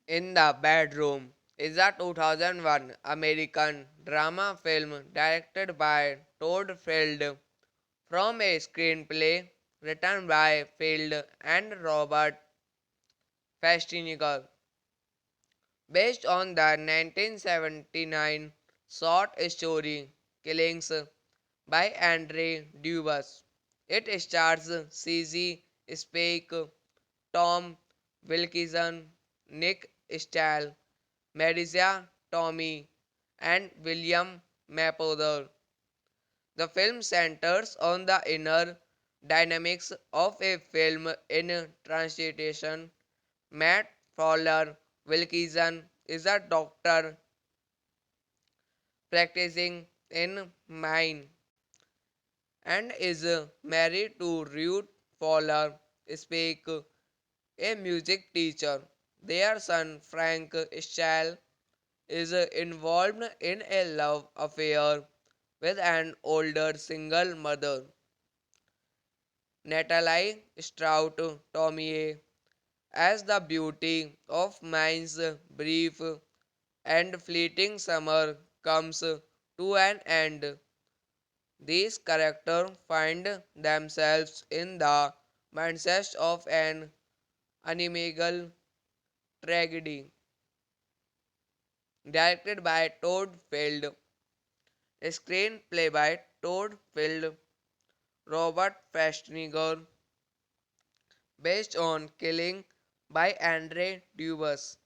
In the Bedroom is a 2001 American drama film directed by Todd Field from a screenplay written by Field and Robert Festinger, based on the 1979 short story Killings by Andre Dubus. It stars CZ Spake, Tom Wilkinson, Nick Stahl, Marisa Tomei, and William Mapother. The film centers on the inner dynamics of a film in translation. Matt Fowler Wilkinson is a doctor practicing in Maine and is married to Ruth Fowler Spake, a music teacher. Their son Frank Stahl is involved in a love affair with an older single mother, Natalie Strout Tomie. As the beauty of Maine's brief and fleeting summer comes to an end, these characters find themselves in the mindset of an unimaginable tragedy. Directed by Todd Field, screenplay by Todd Field, Robert Festinger, based on Killing by Andre Dubus,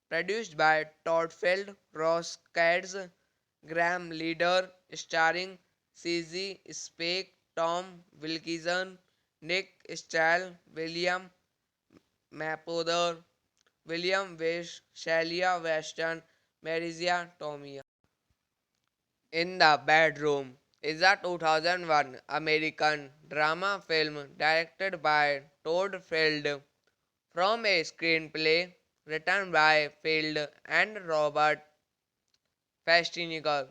produced by Todd Field, Ross Cads, Graham Leader, starring CZ Spake, Tom Wilkinson, Nick Stahl, William Mapother, William Wish, Shelia Weston, Marisa Tomei. In the Bedroom is a 2001 American drama film directed by Todd Field from a screenplay written by Field and Robert Festinger,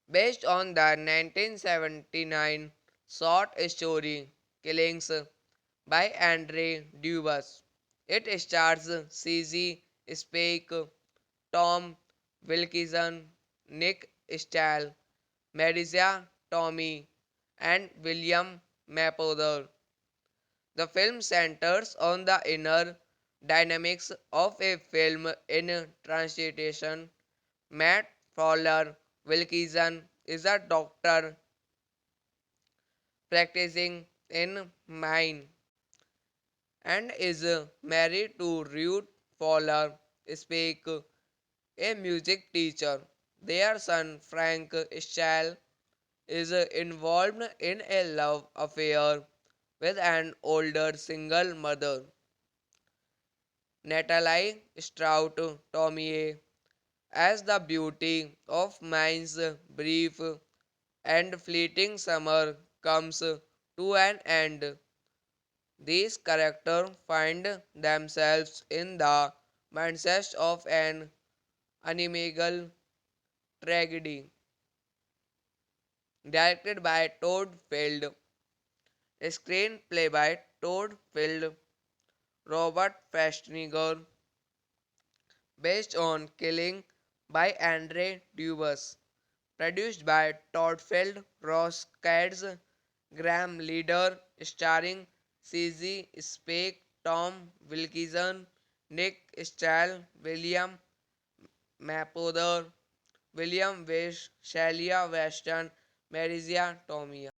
based on the 1979 short story Killings by Andre Dubus. It stars CZ Spake, Tom Wilkinson, Nick Stahl, Marisa Tomei, and William Mapother. The film centers on the inner dynamics of a film in translation. Matt Fowler Wilkinson is a doctor practicing in Maine and is married to Ruth Fowler Speak, a music teacher. Their son Frank Schall is involved in a love affair with an older single mother, Natalie Strout Tomie, as the beauty of Mine's brief and fleeting summer comes to an end. These characters find themselves in the mindset of an unimaginable tragedy. Directed by Todd Field, a screenplay by Todd Field, Robert Festinger, based on Killing by Andre Dubus, produced by Todd Field, Ross Cads, Graham Leader, starring CZ Spake, Tom Wilkinson, Nick Stahl, William Mapother, William Wish, Shalia Weston, Marisia Tomei.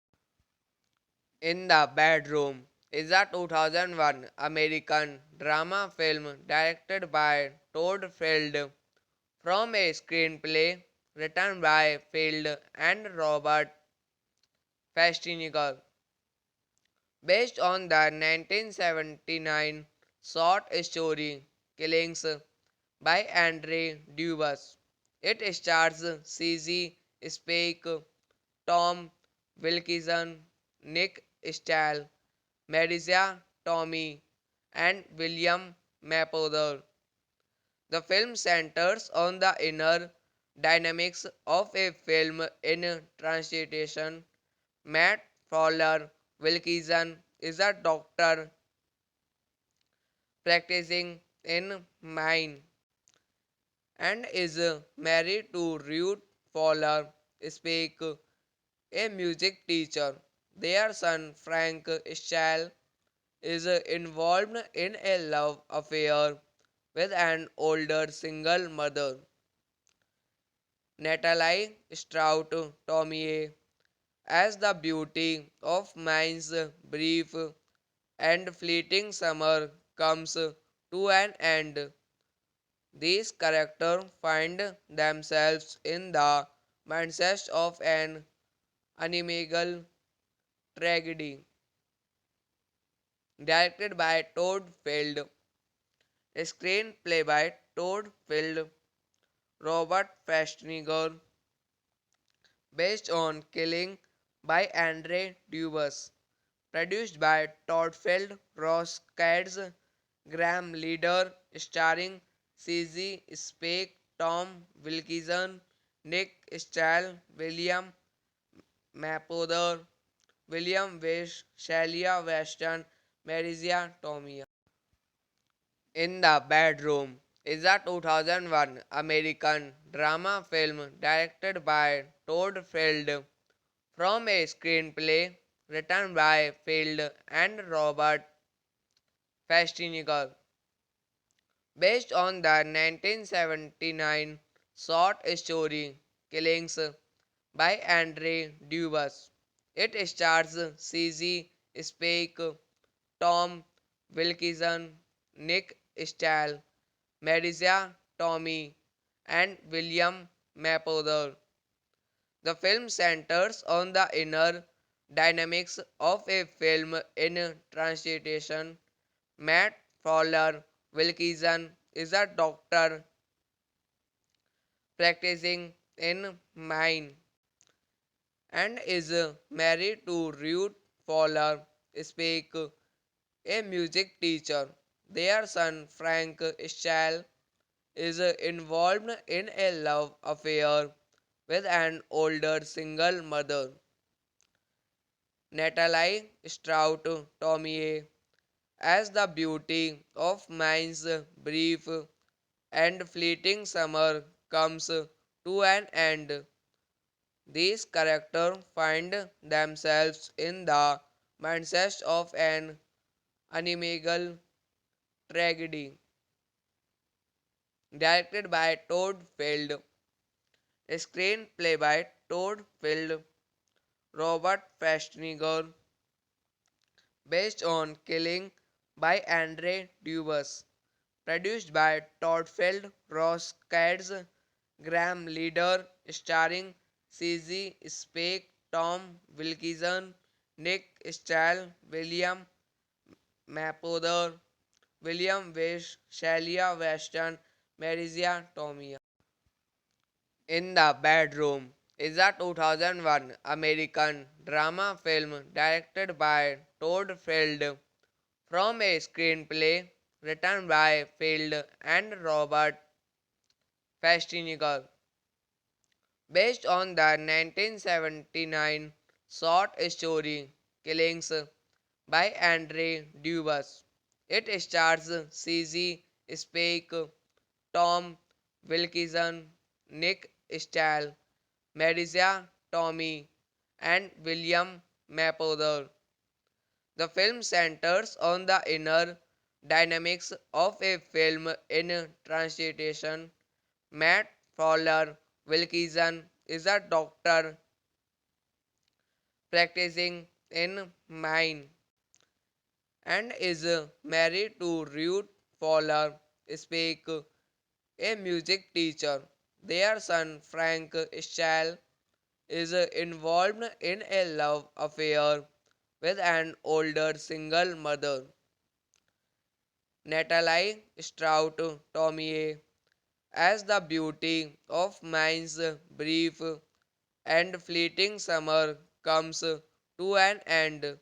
In the Bedroom is a 2001 American drama film directed by Todd Field from a screenplay written by Field and Robert Festinger, based on the 1979 short story Killings by Andre Dubus. It stars CZ Spake, Tom Wilkinson, Nick Stahl, Marisa Tomei, and William Mapother. The film centers on the inner dynamics of a film in transition. Matt Fowler Wilkinson is a doctor practicing in Maine and is married to Ruth Fowler Speak, a music teacher. Their son Frank Schall is involved in a love affair with an older single mother, Natalie Strout Tomie, as the beauty of Mine's brief and fleeting summer comes to an end. These characters find themselves in the mindset of an unimaginable tragedy. Directed by Todd Field, a screenplay by Todd Field, Robert Festinger, based on Killing by Andre Dubus, produced by Todd Field, Ross Cads, Graham Leader, starring CZ Spake, Tom Wilkinson, Nick Stahl, William Mapother, William Wish, Shalia Weston, Marisia Tomei. In the Bedroom is a 2001 American drama film directed by Todd Field from a screenplay written by Field and Robert Festinger, based on the 1979 short story Killings by Andre Dubus. It stars CZ Spake, Tom Wilkinson, Nick Stahl, Marisa Tomei, and William Mapother. The film centers on the inner dynamics of a film in transition. Matt Fowler Wilkinson is a doctor practicing in Maine and is married to Ruth Fowler Speak, a music teacher. Their son Frank Schall is involved in a love affair with an older single mother, Natalie Strout Tomie, as the beauty of Mine's brief and fleeting summer comes to an end. These characters find themselves in the mindset of an unimaginable tragedy. Directed by Todd Field, A screenplay by Todd Field, Robert Festinger, based on Killing by Andre Dubus, produced by Todd Field, Ross Cads, Graham Leader, starring CZ Spake, Tom Wilkinson, Nick Stahl, William Mapother, William Wish, Shelia Weston, Marisia Tomei. In the Bedroom is a 2001 American drama film directed by Todd Field from a screenplay written by Field and Robert Festinger, based on the 1979 short story Killings by Andre Dubus. It stars CZ Spake, Tom Wilkinson, Nick Stahl, Marisa Tomei, and William Mapother. The film centers on the inner dynamics of a film in translation. Matt Fowler Wilkinson is a doctor practicing in Maine and is married to Ruth Fowler Spake, a music teacher. Their son Frank Stahl is involved in a love affair with an older single mother, Natalie Strout Tomei, as the beauty of Mine's brief and fleeting summer comes to an end.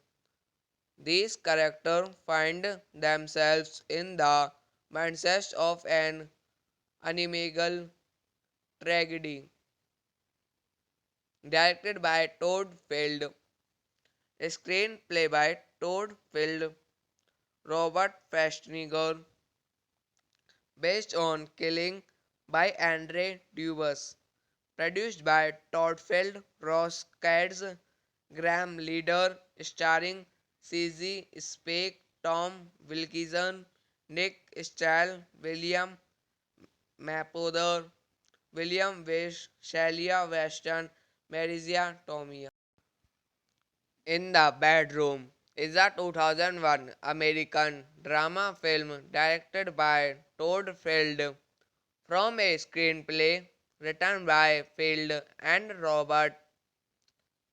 These characters find themselves in the mindset of an unimaginable tragedy. Directed by Todd Field, a screenplay by Todd Field, Robert Festinger, based on Killing by Andre Dubus, produced by Todd Field, Ross Cads, Graham Leader, starring CZ Spake, Tom Wilkinson, Nick Stahl, William Mapother, William Wish, Shelia Weston, Marisia Tomei. In the Bedroom is a 2001 American drama film directed by Todd Field from a screenplay written by Field and Robert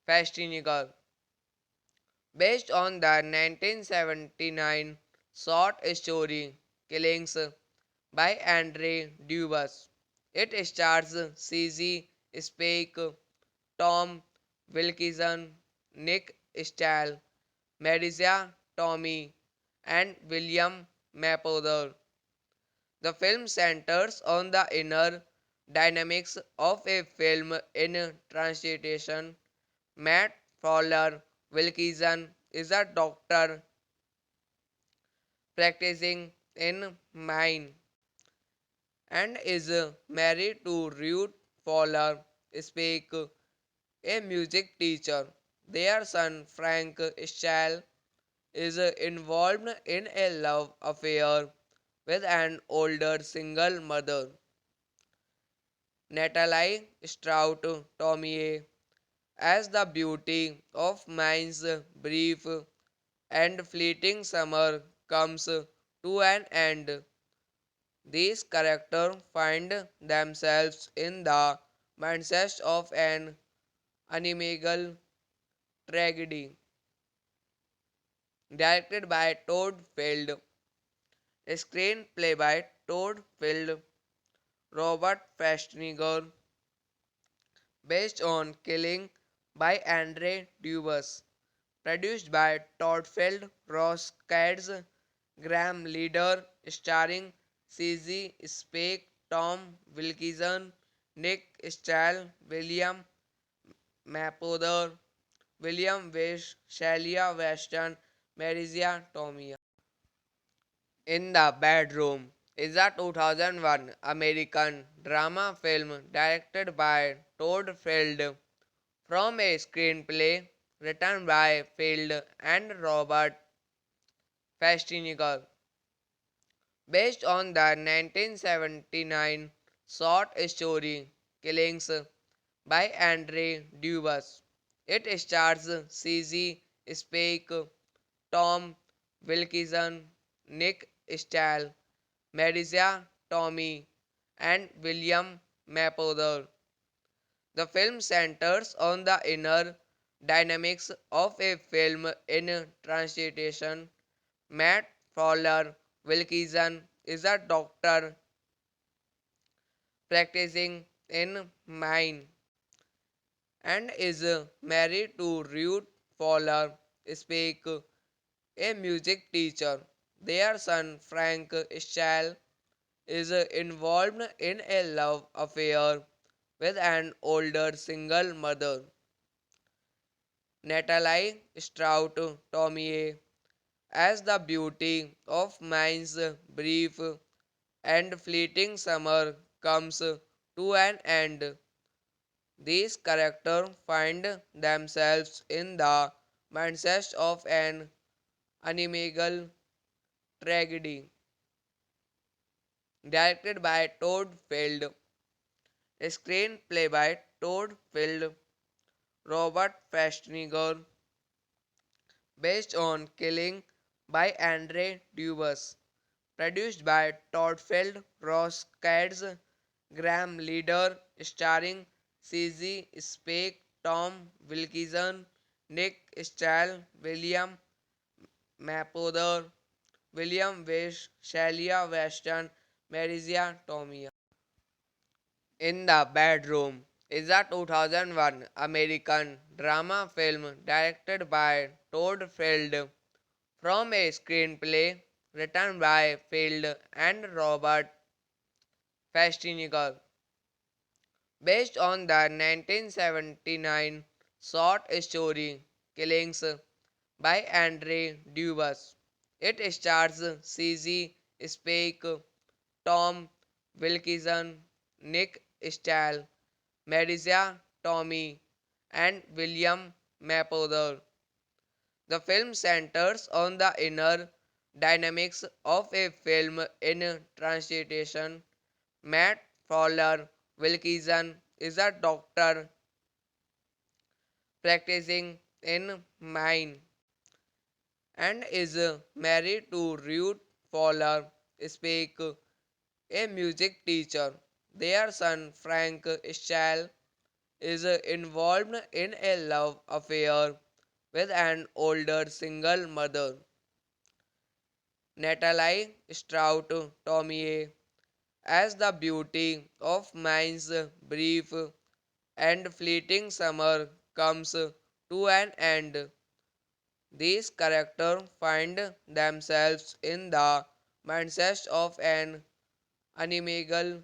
Festinger, based on the 1979 short story Killings by Andre Dubus. It stars CZ Spake, Tom Wilkinson, Nick Stahl, Marisa Tomei, and William Mapother. The film centers on the inner dynamics of a film in translation. Matt Fowler Wilkinson is a doctor practicing in Maine and is married to Ruth Fowler Spake, a music teacher. Their son Frank Stahl is involved in a love affair with an older single mother, Natalie Strout Tomei, as the beauty of Mine's brief and fleeting summer comes to an end. These characters find themselves in the mindset of an unimaginable tragedy. Directed by Todd Field, a screenplay by Todd Field, Robert Festinger, based on Killing by Andre Dubus, produced by Todd Field, Ross Cads, Graham Leader, starring CZ Spake, Tom Wilkinson, Nick Stahl, William Mapother, William Wish, Shelia Weston, Marisia Tomei. In the Bedroom is a 2001 American drama film directed by Todd Field from a screenplay written by Field and Robert Festinger, based on the 1979 short story Killings by Andre Dubus. It stars CZ Spake, Tom Wilkinson, Nick Stahl, Marisa Tomei, and William Mapother. The film centers on the inner dynamics of a film in translation. Matt Fowler Wilkinson is a doctor practicing in Maine and is married to Ruth Fowler Spake, a music teacher. Their son Frank Stahl is involved in a love affair with an older single mother, Natalie Strout Tomie, as the beauty of Maine's brief and fleeting summer comes to an end. These characters find themselves in the mindset of an unimaginable tragedy. Directed by Todd Field, a screenplay by Todd Field, Robert Festinger, based on Killing by Andre Dubus, produced by Todd Field, Ross Cads, Graham Leader, starring CZ Spake, Tom Wilkinson, Nick Stahl, William Mapother, William Wish, Shelia Weston, Marisa Tomei. In the Bedroom is a 2001 American drama film directed by Todd Field from a screenplay written by Field and Robert Festinger, based on the 1979 short story Killings by Andre Dubus. It stars CZ Spake, Tom Wilkinson, Nick Stahl, Marisa Tomei, and William Mapother. The film centers on the inner dynamics of a film in translation. Matt Fowler Wilkinson is a doctor practicing in Maine and is married to Ruth Fowler Spake, a music teacher. Their son Frank Stahl is involved in a love affair with an older single mother, Natalie Strout Tomie, as the beauty of Maine's brief and fleeting summer comes to an end. These characters find themselves in the mindset of an unimaginable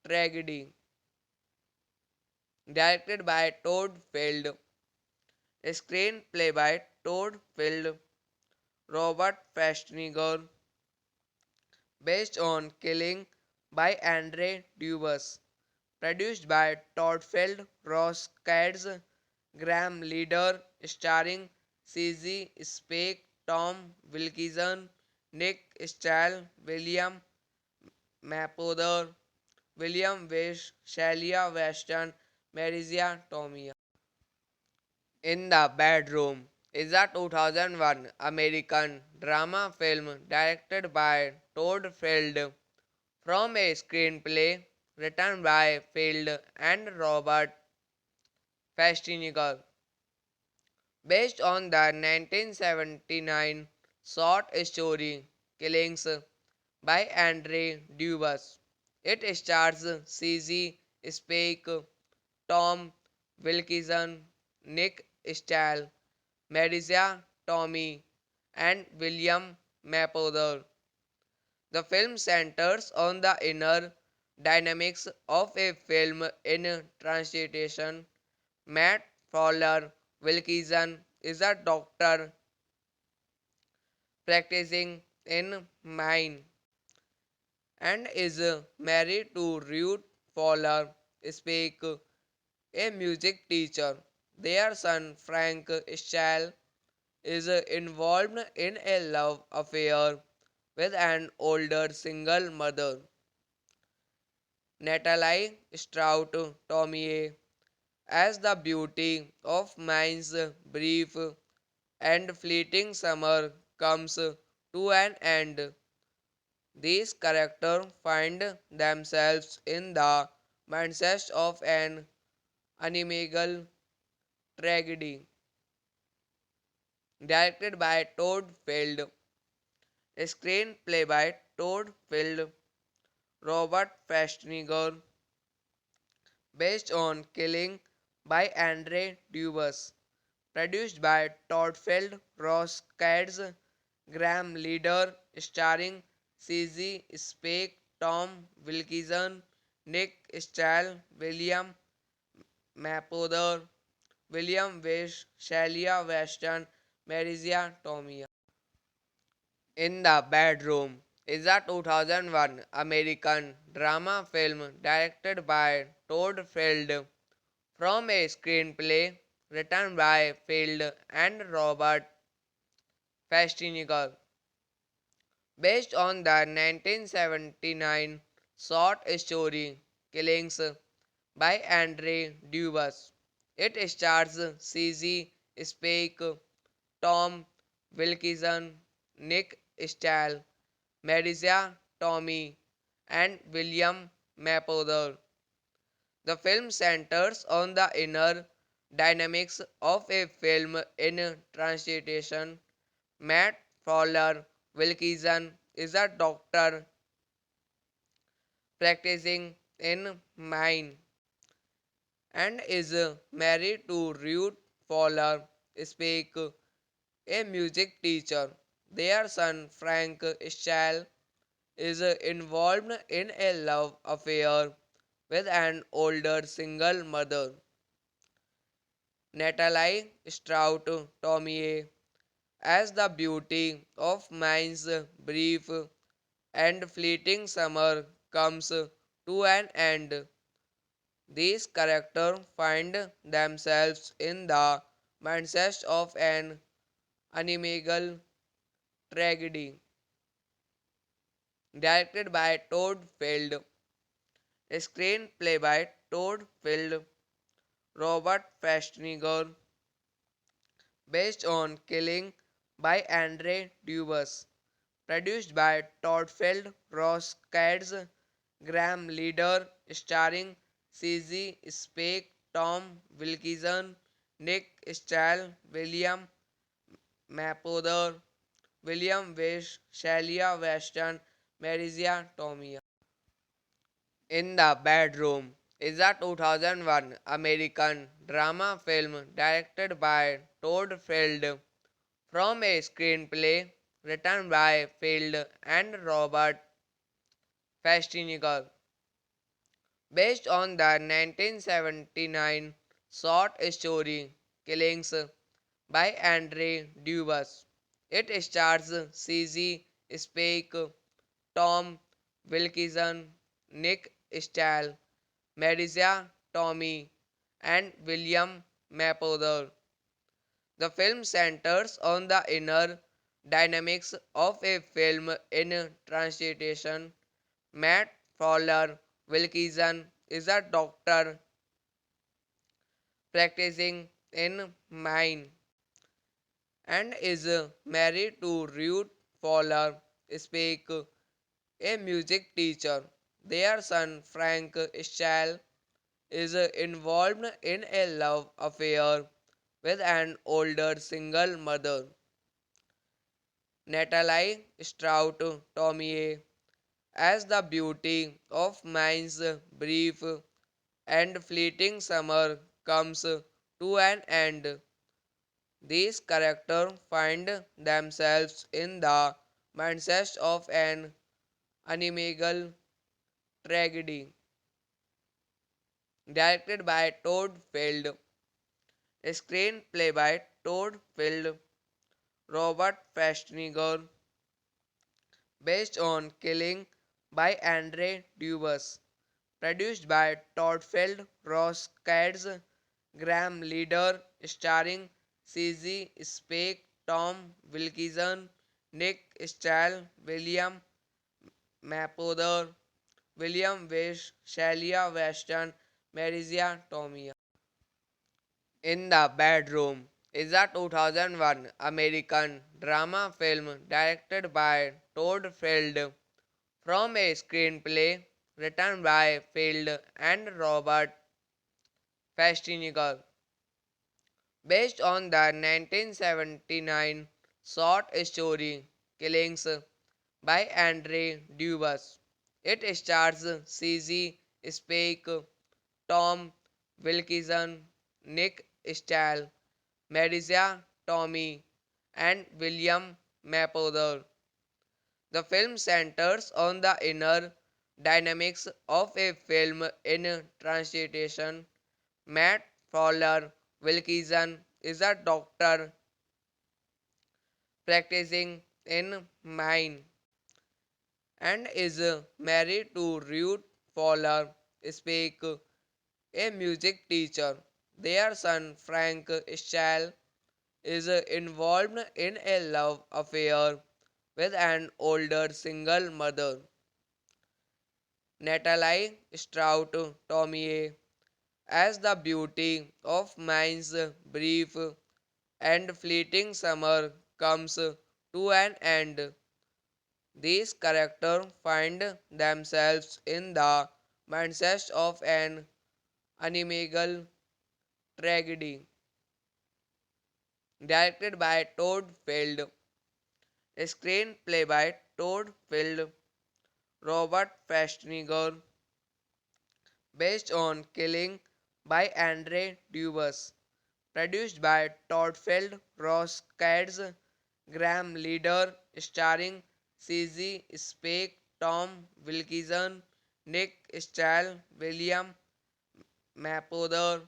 tragedy. Directed by Todd Field, a screenplay by Todd Field, Robert Festinger, based on Killing by Andre Dubus, produced by Todd Field, Ross Cads, Graham Leader, starring CZ Spake, Tom Wilkinson, Nick Stahl, William Mapother, William Wish, Shelia Weston, Marisa Tomei. In the Bedroom is a 2001 American drama film directed by Todd Field from a screenplay written by Field and Robert Festinger, based on the 1979 short story Killings by Andre Dubus. It stars CZ Spake, Tom Wilkinson, Nick Stahl, Marisa Tomei, and William Mapother. The film centers on the inner dynamics of a film in translation. Matt Fowler Wilkinson is a doctor practicing in Maine and is married to Ruth Fowler Spake, a music teacher. Their son Frank Stahl is involved in a love affair with an older single mother, Natalie Strout Tomie, As the beauty of mine's brief and fleeting summer comes to an end, these characters find themselves in the mindset of an unimaginable tragedy. Directed by Todd Field, a screenplay by Todd Field, Robert Festinger, based on Killing by Andre Dubus, produced by Todd Field, Ross Cads, Graham Leader, starring CZ Spake, Tom Wilkinson, Nick Stahl, William Mapother, William Wish, Shelia Weston, Marisia Tomei. In the Bedroom is a 2001 American drama film directed by Todd Field from a screenplay written by Field and Robert Festinger, based on the 1979 short story Killings by Andre Dubus. It stars CZ Spake, Tom Wilkinson, Nick Stahl, Marisa Tomei, and William Mapother. The film centers on the inner dynamics of a film in transition. Matt Fowler Wilkinson is a doctor practicing in Maine and is married to Ruth Fowler Spake, a music teacher. Their son Frank Stahl is involved in a love affair with an older single mother, Natalie Strout Tomei, as the beauty of Mine's brief and fleeting summer comes to an end. These characters find themselves in the mindset of an unimaginable tragedy. Directed by Todd Field, a screenplay by Todd Field, Robert Festinger, based on Killing by Andre Dubus, produced by Todd Field, Ross Cads, Graham Leader, starring CZ Spake, Tom Wilkinson, Nick Stahl, William Mapother, William Wish, Shelia Weston, Marisia Tomei. In the Bedroom is a 2001 American drama film directed by Todd Field from a screenplay written by Field and Robert Festinger, based on the 1979 short story Killings by Andre Dubus. It stars CZ Spake, Tom Wilkinson, Nick Stahl, Marisa Tomei, and William Mapother. The film centers on the inner dynamics of a film in transition. Matt Fowler Wilkinson is a doctor practicing in Maine and is married to Ruth Fowler Spake, a music teacher. Their son Frank Stahl is involved in a love affair with an older single mother, Natalie Strout Tomei, as the beauty of Mine's brief and fleeting summer comes to an end. These characters find themselves in the mindset of an unimaginable tragedy. Directed by Todd Field, a screenplay by Todd Field, Robert Festinger, based on Killing by Andre Dubus, produced by Todd Field, Ross Cads, Graham Leader, starring CZ Spake, Tom Wilkinson, Nick Stahl, William Mapother, William Wish, Shelia Weston, Marisia Tomei. In the Bedroom is a 2001 American drama film directed by Todd Field from a screenplay written by Field and Robert Festinger, based on the 1979 short story Killings by Andre Dubus. It stars CZ Spake, Tom Wilkinson, Nick Stahl, Marisa Tomei, and William Mapother. The film centers on the inner dynamics of a film in translation. Matt Fowler Wilkinson is a doctor practicing in Maine and is married to Ruth Fowler Spake, a music teacher. Their son Frank Stahl is involved in a love affair with an older single mother, Natalie Strout Tomie, as the beauty of Mine's brief and fleeting summer comes to an end. These characters find themselves in the mindset of an unimaginable tragedy. Directed by Todd Field, a screenplay by Todd Field, Robert Festinger, based on Killing by Andre Dubus, produced by Todd Field, Ross Cads, Graham Leader, starring CZ Spake, Tom Wilkinson, Nick Stahl, William Mapother,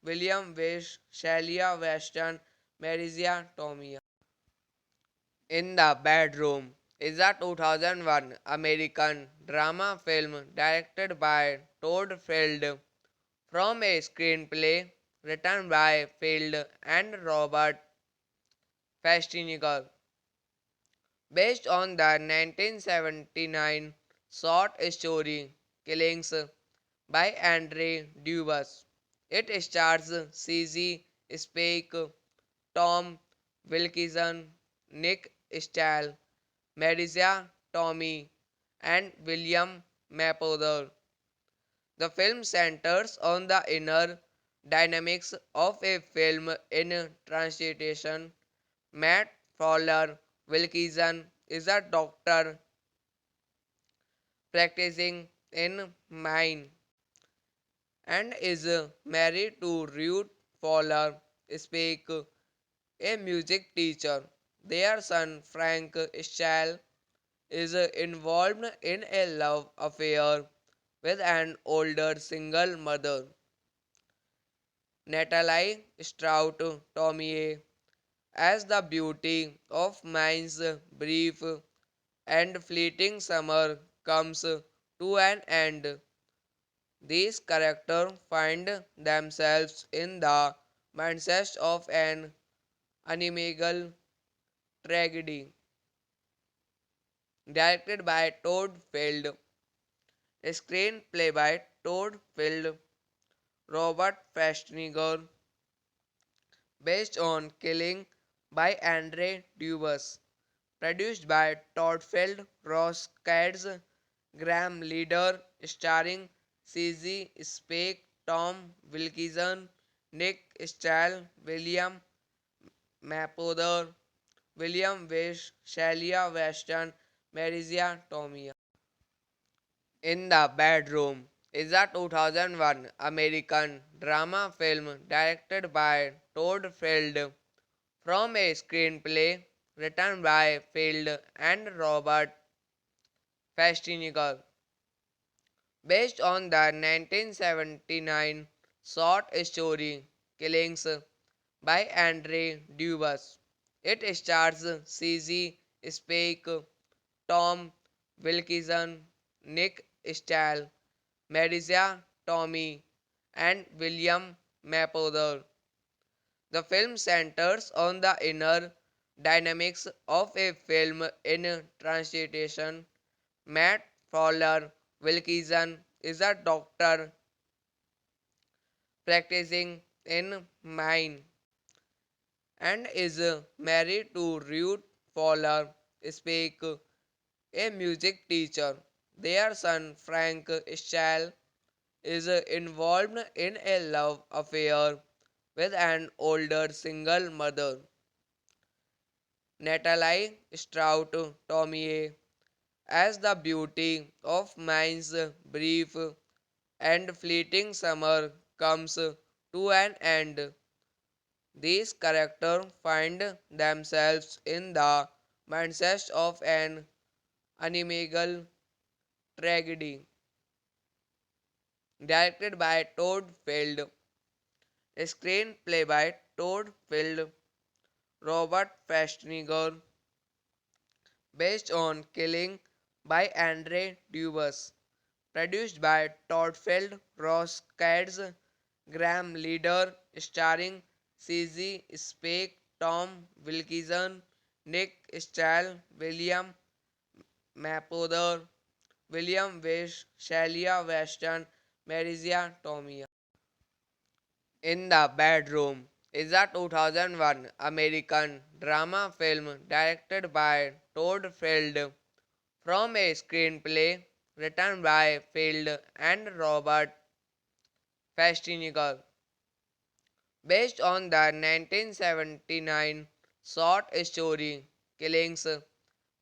William Wish, Shelia Weston, Marisa Tomei. In the Bedroom is a 2001 American drama film directed by Todd Field from a screenplay written by Field and Robert Festinger, based on the 1979 short story Killings by Andre Dubus. It stars CZ Spake, Tom Wilkinson, Nick Stahl, Marisa Tomei, and William Mapother. The film centers on the inner dynamics of a film in translation. Matt Fowler Wilkinson is a doctor practicing in Maine and is married to Ruth Fowler Spake, a music teacher. Their son Frank Stahl is involved in a love affair with an older single mother, Natalie Strout Tomie, as the beauty of Mine's brief and fleeting summer comes to an end. These characters find themselves in the mindset of an unimaginable tragedy. Directed by Todd Field, a screenplay by Todd Field, Robert Festinger, based on Killing by Andre Dubus, produced by Todd Field, Ross Cads, Graham Leader, starring CZ Spake, Tom Wilkinson, Nick Stahl, William Mapother, William Wish, Shelia Weston, Marisa Tomei. In the Bedroom is a 2001 American drama film directed by Todd Field from a screenplay written by Field and Robert Festinger, based on the 1979 short story Killings by Andre Dubus. It stars CZ Spake, Tom Wilkinson, Nick Stahl, Marisa Tomei, and William Mapother. The film centers on the inner dynamics of a film in translation. Matt Fowler Wilkinson is a doctor practicing in mind and is married to Ruth Fowler Speak, a music teacher. Their son Frank Stahl is involved in a love affair with an older single mother, Natalie Strout Tomie, as the beauty of Mine's brief and fleeting summer comes to an end. These characters find themselves in the mindset of an unimaginable tragedy, directed by Todd Field, a screenplay by Todd Field, Robert Festinger, based on Killing by Andre Dubus, produced by Todd Field, Ross Cads, Graham Leader, starring CZ Spake, Tom Wilkinson, Nick Stahl, William Mapother, William Wish, Shelia Weston, Marisia Tomei. In the Bedroom is a 2001 American drama film directed by Todd Field from a screenplay written by Field and Robert Festinger, based on the 1979 short story Killings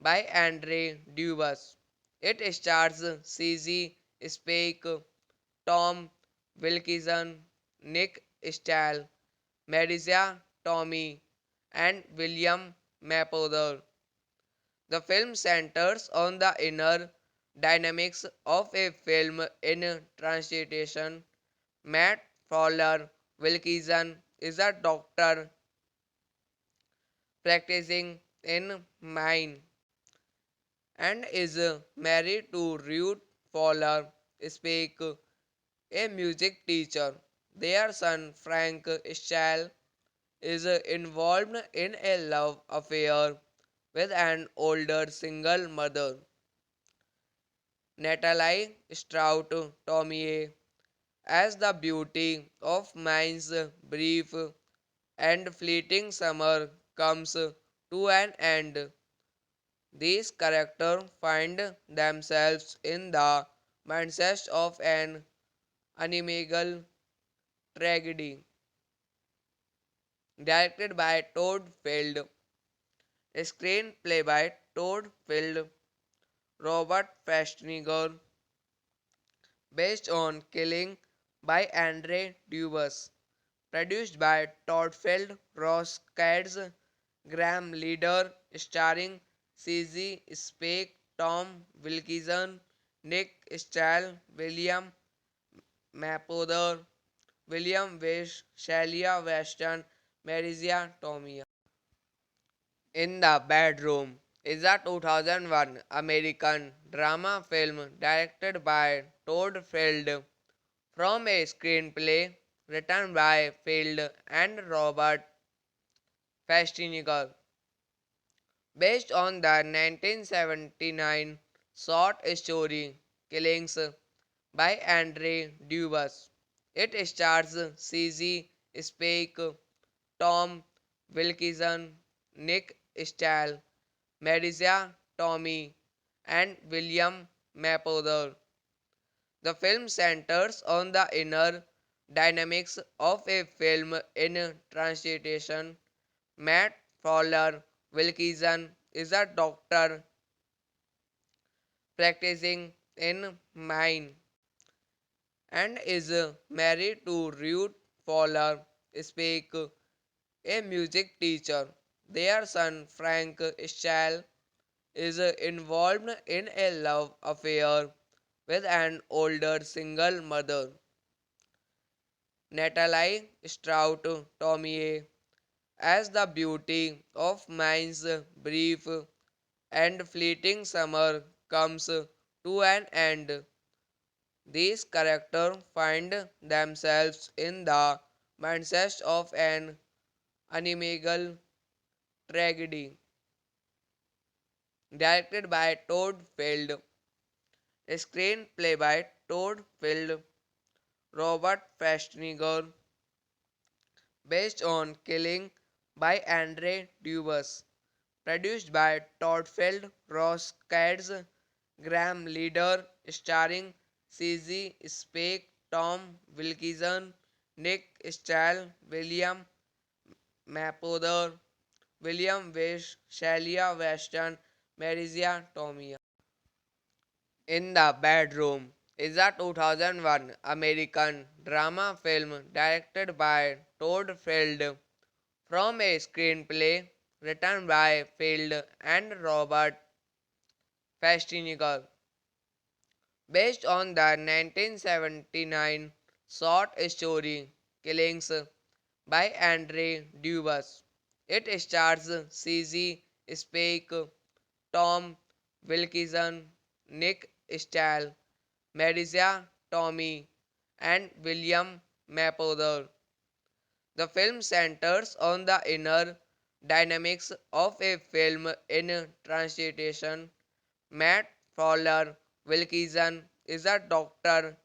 by Andre Dubus. It stars CZ Spake, Tom Wilkinson, Nick Stahl, Marisa Tomei, and William Mapother. The film centers on the inner dynamics of a film in translation. Matt Fowler Wilkinson is a doctor practicing in Maine and is married to Ruth Fowler Speak, a music teacher. Their son Frank Stahl is involved in a love affair with an older single mother, Natalie Strout Tomie, as the beauty of Mine's brief and fleeting summer comes to an end. These characters find themselves in the mindset of an unimaginable tragedy, directed by Todd Field, a screenplay by Todd Field, Robert Festinger, based on Killing by Andre Dubus, produced by Todd Field, Ross Cads, Graham Leader, starring CZ Spake, Tom Wilkinson, Nick Stahl, William Mapother, William Wish, Shelia Weston, Marisia Tomei. In the Bedroom is a 2001 American drama film directed by Todd Field from a screenplay written by Field and Robert Festinger, based on the 1979 short story Killings by Andre Dubus. It stars CZ Spake, Tom Wilkinson, Nick Stahl, Marisa Tomei, and William Mapother. The film centers on the inner dynamics of a film in translation. Matt Fowler Wilkinson is a doctor practicing in Maine and is married to Ruth Fowler Speak, a music teacher. Their son Frank Stahl is involved in a love affair with an older single mother, Natalie Strout Tomie, as the beauty of Mine's brief and fleeting summer comes to an end. These characters find themselves in the mindset of an unimaginable tragedy, directed by Todd Field, a screenplay by Todd Field, Robert Festinger, based on Killing by Andre Dubus, produced by Todd Field, Ross Cads, Graham Leader, starring CZ Spake, Tom Wilkinson, Nick Stahl, William Mapother, William Wish, Shalia Weston, Marisia Tomei. In the Bedroom is a 2001 American drama film directed by Todd Field from a screenplay written by Field and Robert Festinger, based on the 1979 short story Killings by Andre Dubus. It stars CZ Spake, Tom Wilkinson, Nick Stahl, Marisa Tomei, and William Mapother. The film centers on the inner dynamics of a film in transition. Matt Fowler Wilkinson is a doctor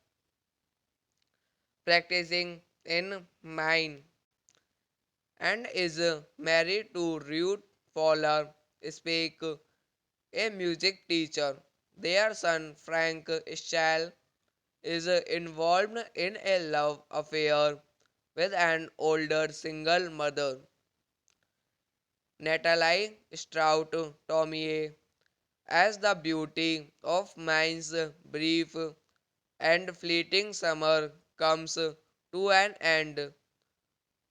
practicing in Maine and is married to Ruth Fowler Spake, a music teacher. Their son Frank Stahl is involved in a love affair with an older single mother, Natalie Strout Tomei, as the beauty of Maine's brief and fleeting summer comes to an end.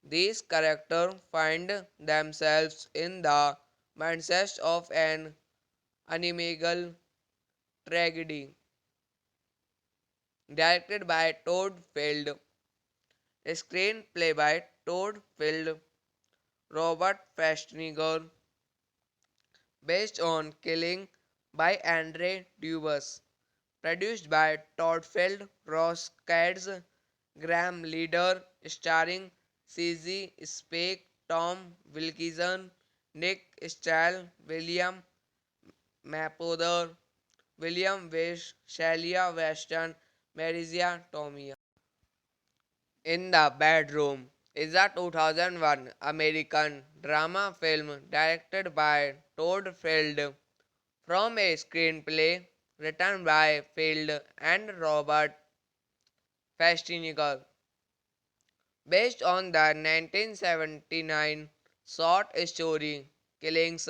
These characters find themselves in the mindset of an unimaginable tragedy. Directed by Todd Field, screenplay by Todd Field, Robert Festinger, based on Killing by Andre Dubus, produced by Todd Field, Ross Cads, Graham Leader, starring CZ Spake, Tom Wilkinson, Nick Stahl, William Mapother, William Wish, Shalia Weston, Marisia Tomei. In the Bedroom is a 2001 American drama film directed by Todd Field from a screenplay written by Field and Robert Festinger, based on the 1979 short story Killings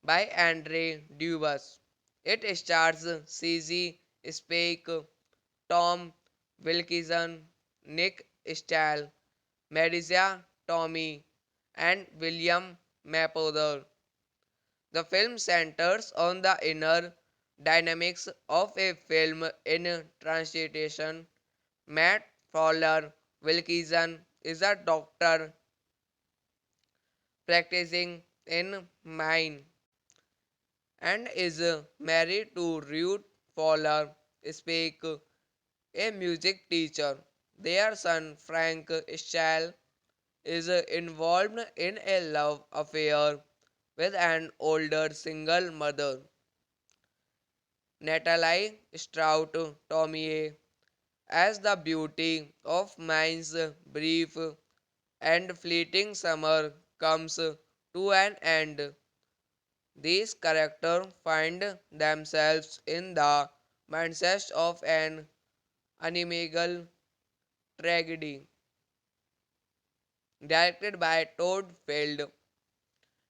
by Andre Dubus. It stars CZ Spake, Tom Wilkinson, Nick Stahl, Marisa Tomei, and William Mapother. The film centers on the inner dynamics of a film in transition. Matt Fowler Wilkinson is a doctor practicing in Maine and is married to Ruth Fowler Spake, a music teacher. Their son Frank Stahl is involved in a love affair with an older single mother, Natalie Strout Tomei, as the beauty of Maine's brief and fleeting summer comes to an end. These characters find themselves in the mindset of an unimaginable tragedy. Directed by Todd Field,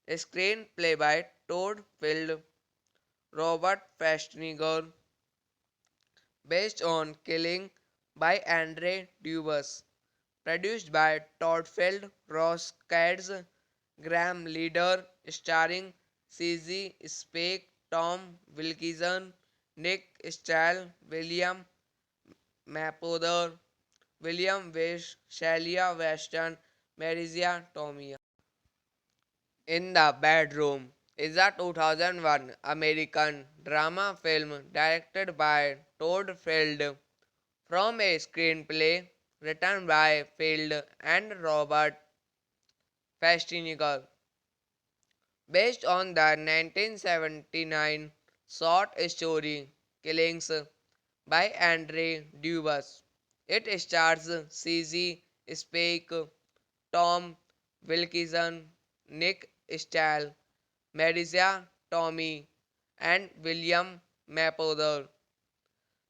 screenplay by Todd Field, Robert Festinger, based on Killing by Andre Dubus, produced by Todd Field, Ross Cads, Graham Leader, starring CZ Spake, Tom Wilkinson, Nick Stahl, William Mapother, William Wish, Shalia Weston, Marisia Tomei. In the Bedroom is a 2001 American drama film directed by Todd Field from a screenplay written by Field and Robert Festinger, based on the 1979 short story Killings by Andre Dubus. It stars CZ Spake, Tom Wilkinson, Nick Stahl, Marisa Tomei, and William Mapother.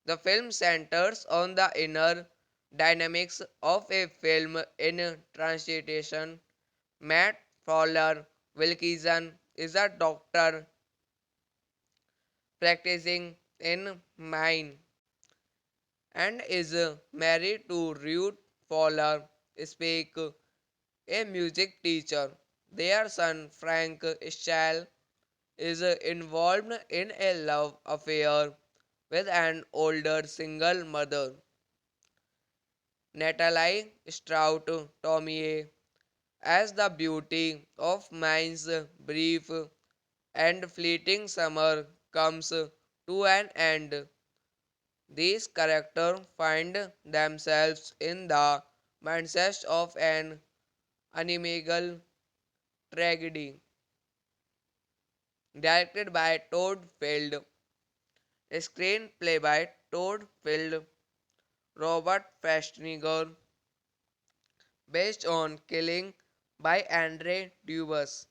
The film centers on the inner dynamics of a film in translation. Matt Fowler Wilkinson is a doctor practicing in Maine and is married to Ruth Fowler Speak, a music teacher. Their son Frank Stahl is involved in a love affair with an older single mother, Natalie Strout Tomie, as the beauty of Maine's brief and fleeting summer comes to an end. These characters find themselves in the mindset of an unimaginable tragedy. Directed by Todd Field, a screenplay by Todd Field, Robert Festinger, based on Killing by Andre Dubus,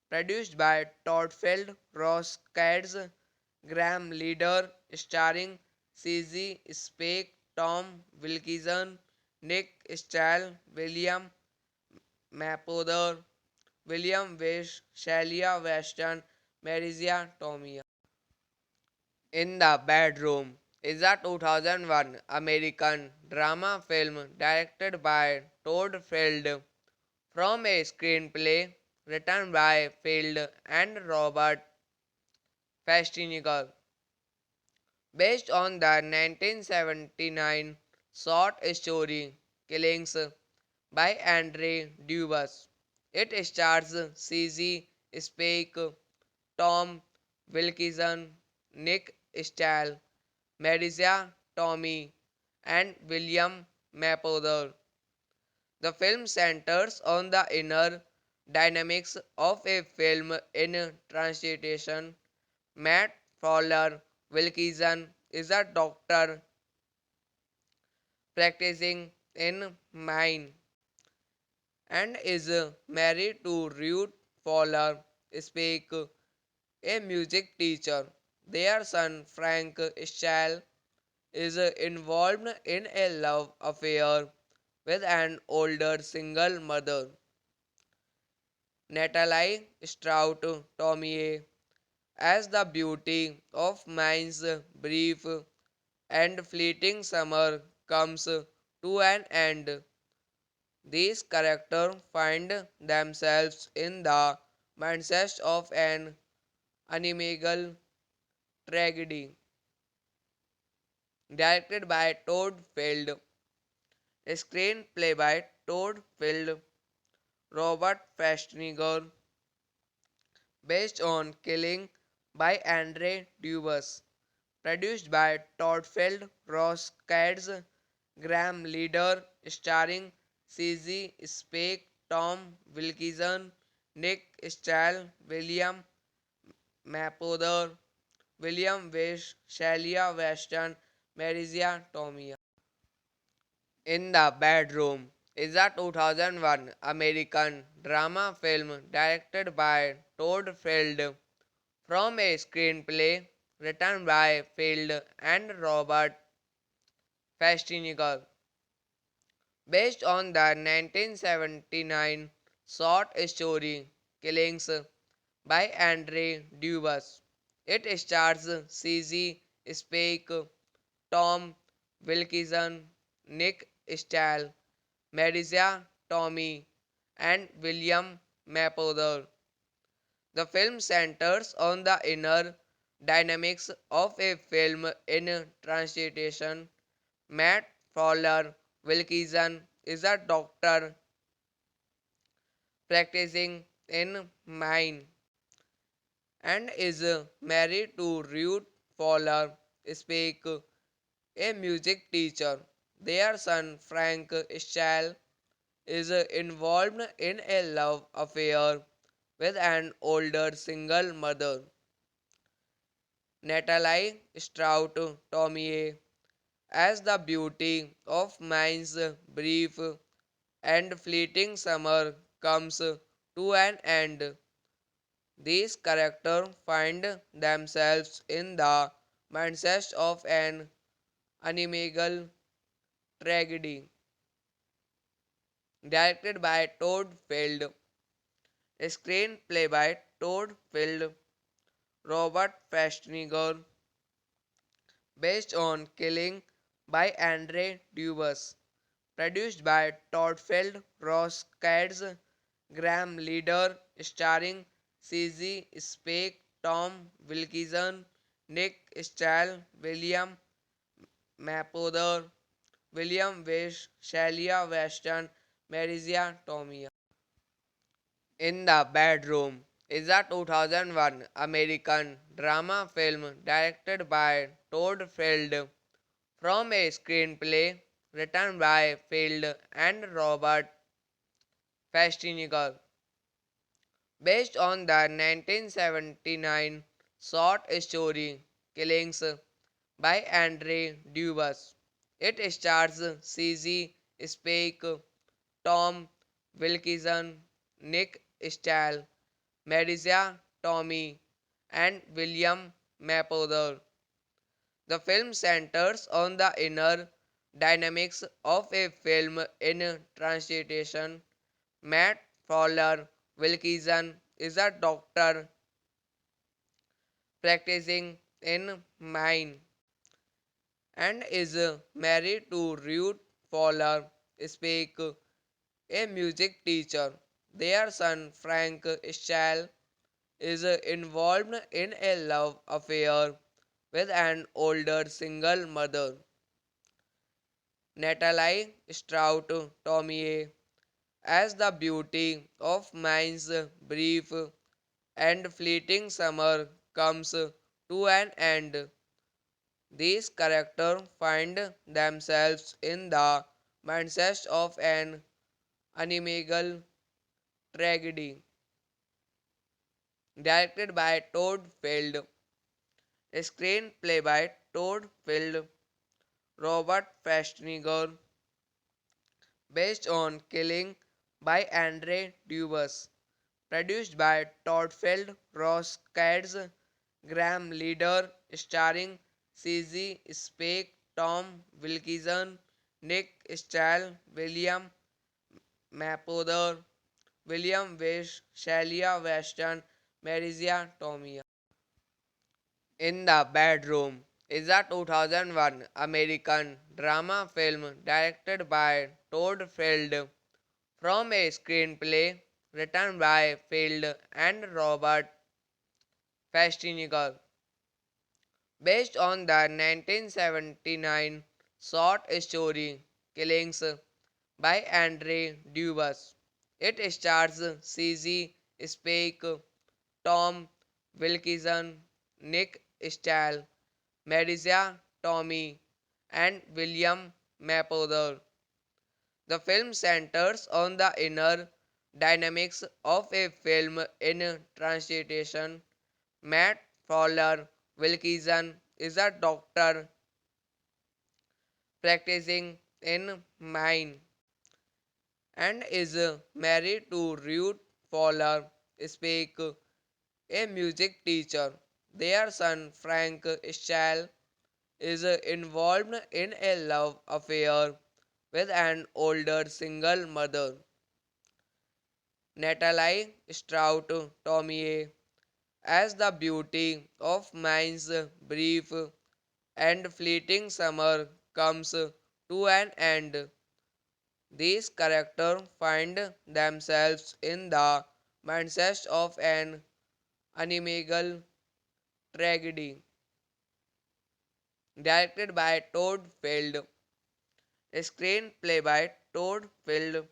produced by Todd Field, Ross Cads, Graham Leader, starring CZ Spake, Tom Wilkinson, Nick Stahl, William Mapother, William Wish, Shelia Weston, Marisa Tomei. In the Bedroom is a 2001 American drama film directed by Todd Field from a screenplay written by Field and Robert Festinger, based on the 1979 short story Killings by Andre Dubus. It stars CZ Spake, Tom Wilkinson, Nick Stahl, Marisa Tomei, and William Mapother. The film centers on the inner dynamics of a film in translation. Matt Fowler Wilkinson is a doctor practicing in Maine and is married to Ruth Fowler Speak, a music teacher. Their son Frank Stahl is involved in a love affair with an older single mother, Natalie Strout Tomie, as the beauty of Maine's brief and fleeting summer comes to an end. These characters find themselves in the mindset of an unimaginable tragedy. Directed by Todd Field, a screenplay by Todd Field, Robert Festinger, based on Killing by Andre Dubus, produced by Todd Field, Ross Cads, Graham Leader, starring CZ Spake, Tom Wilkinson, Nick Stahl, William Mapother, William Wish, Shelia Weston, Marisa Tomei. In the Bedroom is a 2001 American drama film directed by Todd Field from a screenplay written by Field and Robert Festinger, based on the 1979 short story Killings by Andre Dubus. It stars CZ Spake, Tom Wilkinson, Nick Stahl, Marisa Tomei, and William Mapother. The film centers on the inner dynamics of a film in translation. Matt Fowler Wilkinson is a doctor practicing in Maine and is married to Ruth Fowler Speak, a music teacher. Their son Frank Stahl is involved in a love affair with an older single mother, Natalie Strout Tomie, as the beauty of Maine's brief and fleeting summer comes to an end. These characters find themselves in the mindset of an unimaginable tragedy. Directed by Todd Field, screenplay by Todd Field, Robert Festinger, based on Killing by Andre Dubus, produced by Todd Field, Ross Cads, Graham Leader, starring CZ Spake, Tom Wilkinson, Nick Stahl, William Mapother, William Wish, Shelia Weston, Marisia Tomei. In the Bedroom is a 2001 American drama film directed by Todd Field from a screenplay written by Field and Robert Festinger, based on the 1979 short story Killings by Andre Dubus. It stars CZ Spake, Tom Wilkinson, Nick Stahl, Marisa Tomei, and William Mapother. The film centers on the inner dynamics of a film in translation. Matt Fowler Wilkinson is a doctor practicing in Maine and is married to Ruth Fowler Spake, a music teacher. Their son Frank Stahl is involved in a love affair with an older single mother, Natalie Strout Tomei, as the beauty of Mine's brief and fleeting summer comes to an end. These characters find themselves in the mindset of an unimaginable tragedy. Directed by Todd Field, screenplay by Todd Field, Robert Festinger, based on Killing by Andre Dubus, produced by Todd Field, Ross Cads, Graham Leader, starring CZ Spake, Tom Wilkinson, Nick Stahl, William Mapother, William Wish, Shelia Weston, Marisia Tomei. In the Bedroom is a 2001 American drama film directed by Todd Field from a screenplay written by Field and Robert Festinger, based on the 1979 short story Killings by Andre Dubus. It stars CZ Spake, Tom Wilkinson, Nick Stahl, Marisa Tomei, and William Mapother. The film centers on the inner dynamics of a film in translation. Matt Fowler Wilkinson is a doctor practicing in Maine and is married to Ruth Fowler Spake, a music teacher. Their son Frank Stahl is involved in a love affair with an older single mother, Natalie Strout Tomei, as the beauty of Mine's brief and fleeting summer comes to an end. These characters find themselves in the mindset of an unimaginable tragedy. Directed by Todd Field, screenplay by Todd Field,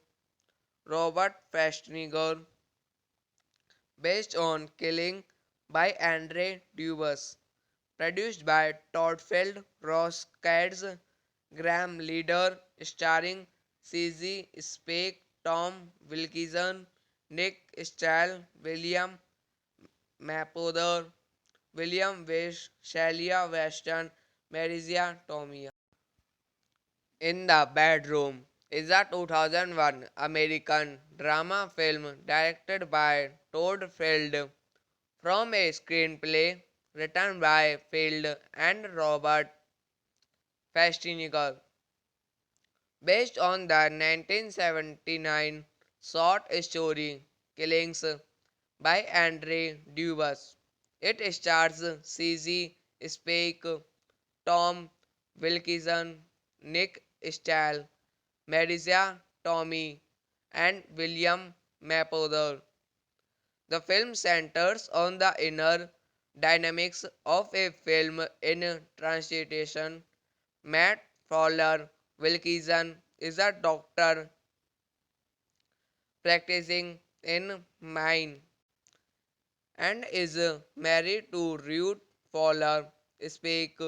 Robert Festinger, based on Killing by Andre Dubus, produced by Todd Field, Ross Cads, Graham Leader, starring CZ Spake, Tom Wilkinson, Nick Stahl, William Mapother, William Wish, Shelia Weston, Marisia Tomei. In the Bedroom is a 2001 American drama film directed by Todd Field from a screenplay written by Field and Robert Festinger, based on the 1979 short story Killings by Andre Dubus. It stars CZ Spake, Tom Wilkinson, Nick Stahl, Marisa Tomei, and William Mapother. The film centers on the inner dynamics of a film in transition. Matt Fowler Wilkinson is a doctor practicing in Maine and is married to Ruth Fowler Spake,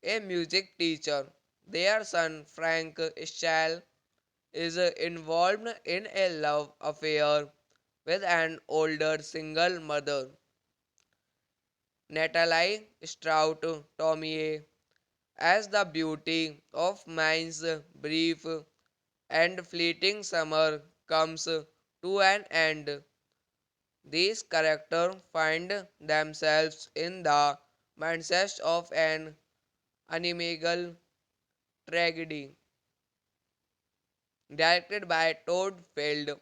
a music teacher. Their son Frank Stahl is involved in a love affair with an older single mother, Natalie Strout Tomier, as the beauty of Maine's brief and fleeting summer comes to an end. These characters find themselves in the mindset of an unimaginable tragedy. Directed by Todd Field,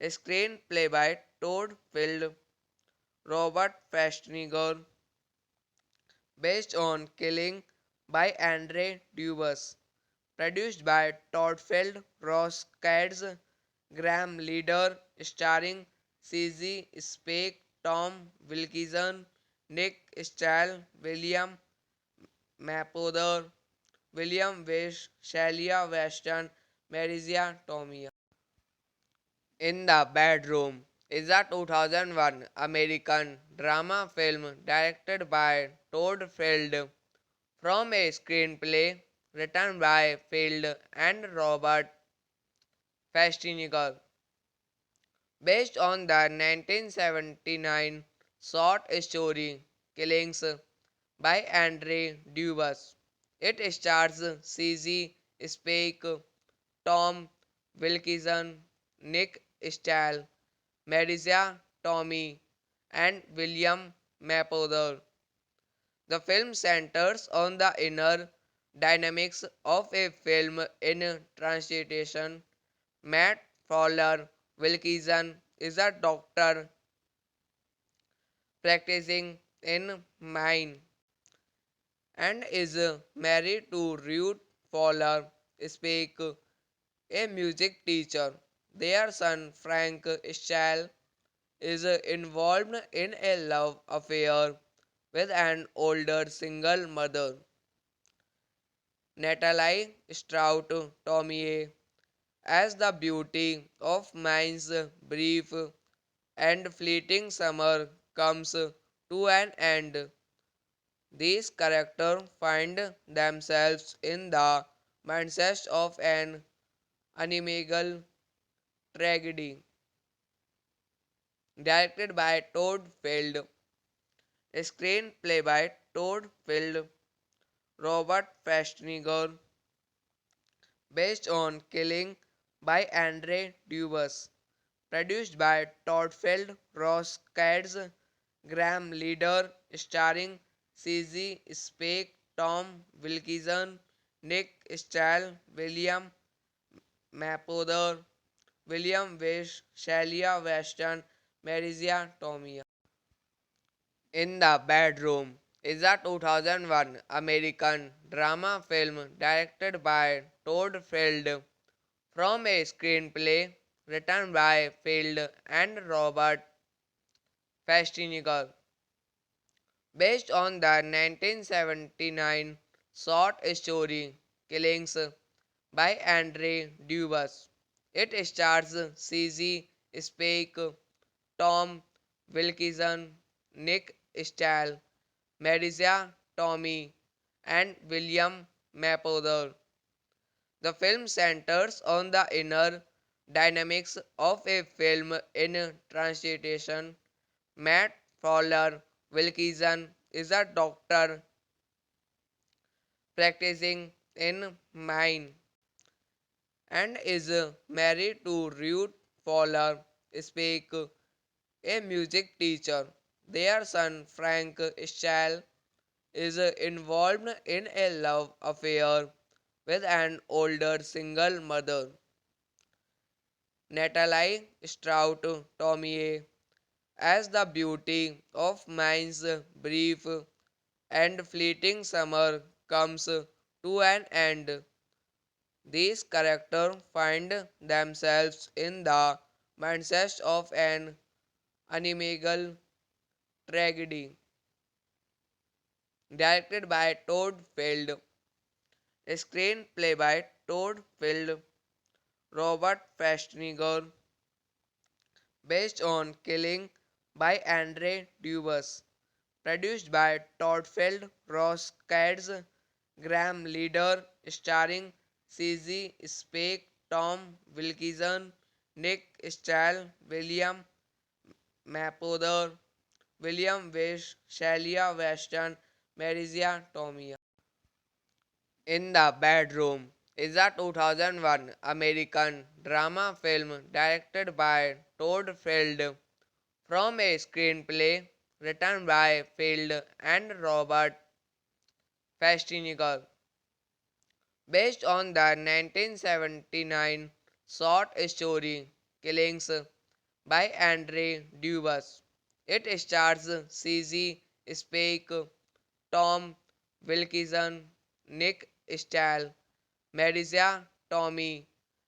a screenplay by Todd Field, Robert Festinger, based on Killing by Andre Dubus, produced by Todd Field, Ross Cads, Graham Leader, starring CZ Spake, Tom Wilkinson, Nick Stahl, William Mapother, William Wish, Shelia Weston, Marisa Tomei. In the Bedroom is a 2001 American drama film directed by Todd Field from a screenplay written by Field and Robert Festinger, based on the 1979 short story Killings by Andre Dubus. It stars CZ Spake, Tom Wilkinson, Nick Stahl, Marisa Tomei, and William Mapother. The film centers on the inner dynamics of a film in transition. Matt Fowler Wilkinson is a doctor practicing in Maine and is married to Ruth Fowler Spake, a music teacher. Their son Frank Stahl is involved in a love affair with an older single mother, Natalie Strout Tomier, as the beauty of Maine's brief and fleeting summer comes to an end. These characters find themselves in the mindset of an unimaginable tragedy. Directed by Todd Field, a screenplay by Todd Field, Robert Festinger, based on Killing by Andre Dubus, produced by Todd Field, Ross Cads, Graham Leader, starring CZ Spake, Tom Wilkinson, Nick Stahl, William Mapother, William Wish, Shelia Weston, Marisa Tomei. In the Bedroom is a 2001 American drama film directed by Todd Field from a screenplay written by Field and Robert Festinger, based on the 1979 short story Killings by Andre Dubus. It stars CZ Spake, Tom Wilkinson, Nick Stahl, Marisa Tomei, and William Mapother. The film centers on the inner dynamics of a film in transition. Matt Fowler Wilkinson is a doctor practicing in Maine and is married to Ruth Fowler Speak, a music teacher. Their son Frank Stahl is involved in a love affair with an older single mother, Natalie Strout Tomie, as the beauty of Mine's brief and fleeting summer comes to an end. These characters find themselves in the mindset of an unimaginable tragedy. Directed by Todd Field, a screenplay by Todd Field, Robert Festinger, based on Killing by Andre Dubus, produced by Todd Field, Ross Cads, Graham Leader, starring CZ Spake, Tom Wilkinson, Nick Stahl, William Mapother, William Wish, Shalia Weston, Marisia Tomei. In the Bedroom is a 2001 American drama film directed by Todd Field from a screenplay written by Field and Robert Festinger, based on the 1979 short story Killings by Andre Dubus. It stars CZ Spake, Tom Wilkinson, Nick Stahl, Marisa Tomei,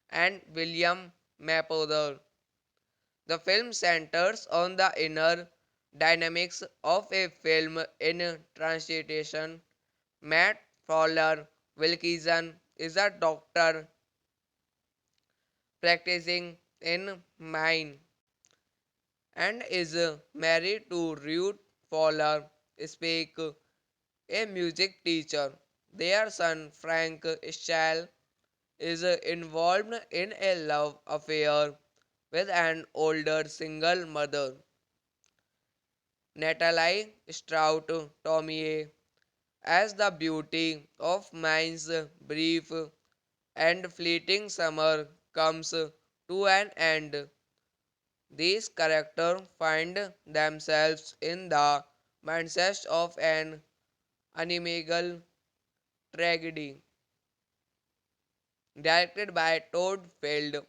and William Mapother. The film centers on the inner dynamics of a film in transition. Matt Fowler Wilkinson is a doctor practicing in Maine and is married to Ruth Fowler Speak, a music teacher. Their son Frank Stahl is involved in a love affair with an older single mother, Natalie Strout Tomie, as the beauty of Mine's brief and fleeting summer comes to an end. These characters find themselves in the mindset of an unimaginable tragedy. Directed by Todd Field,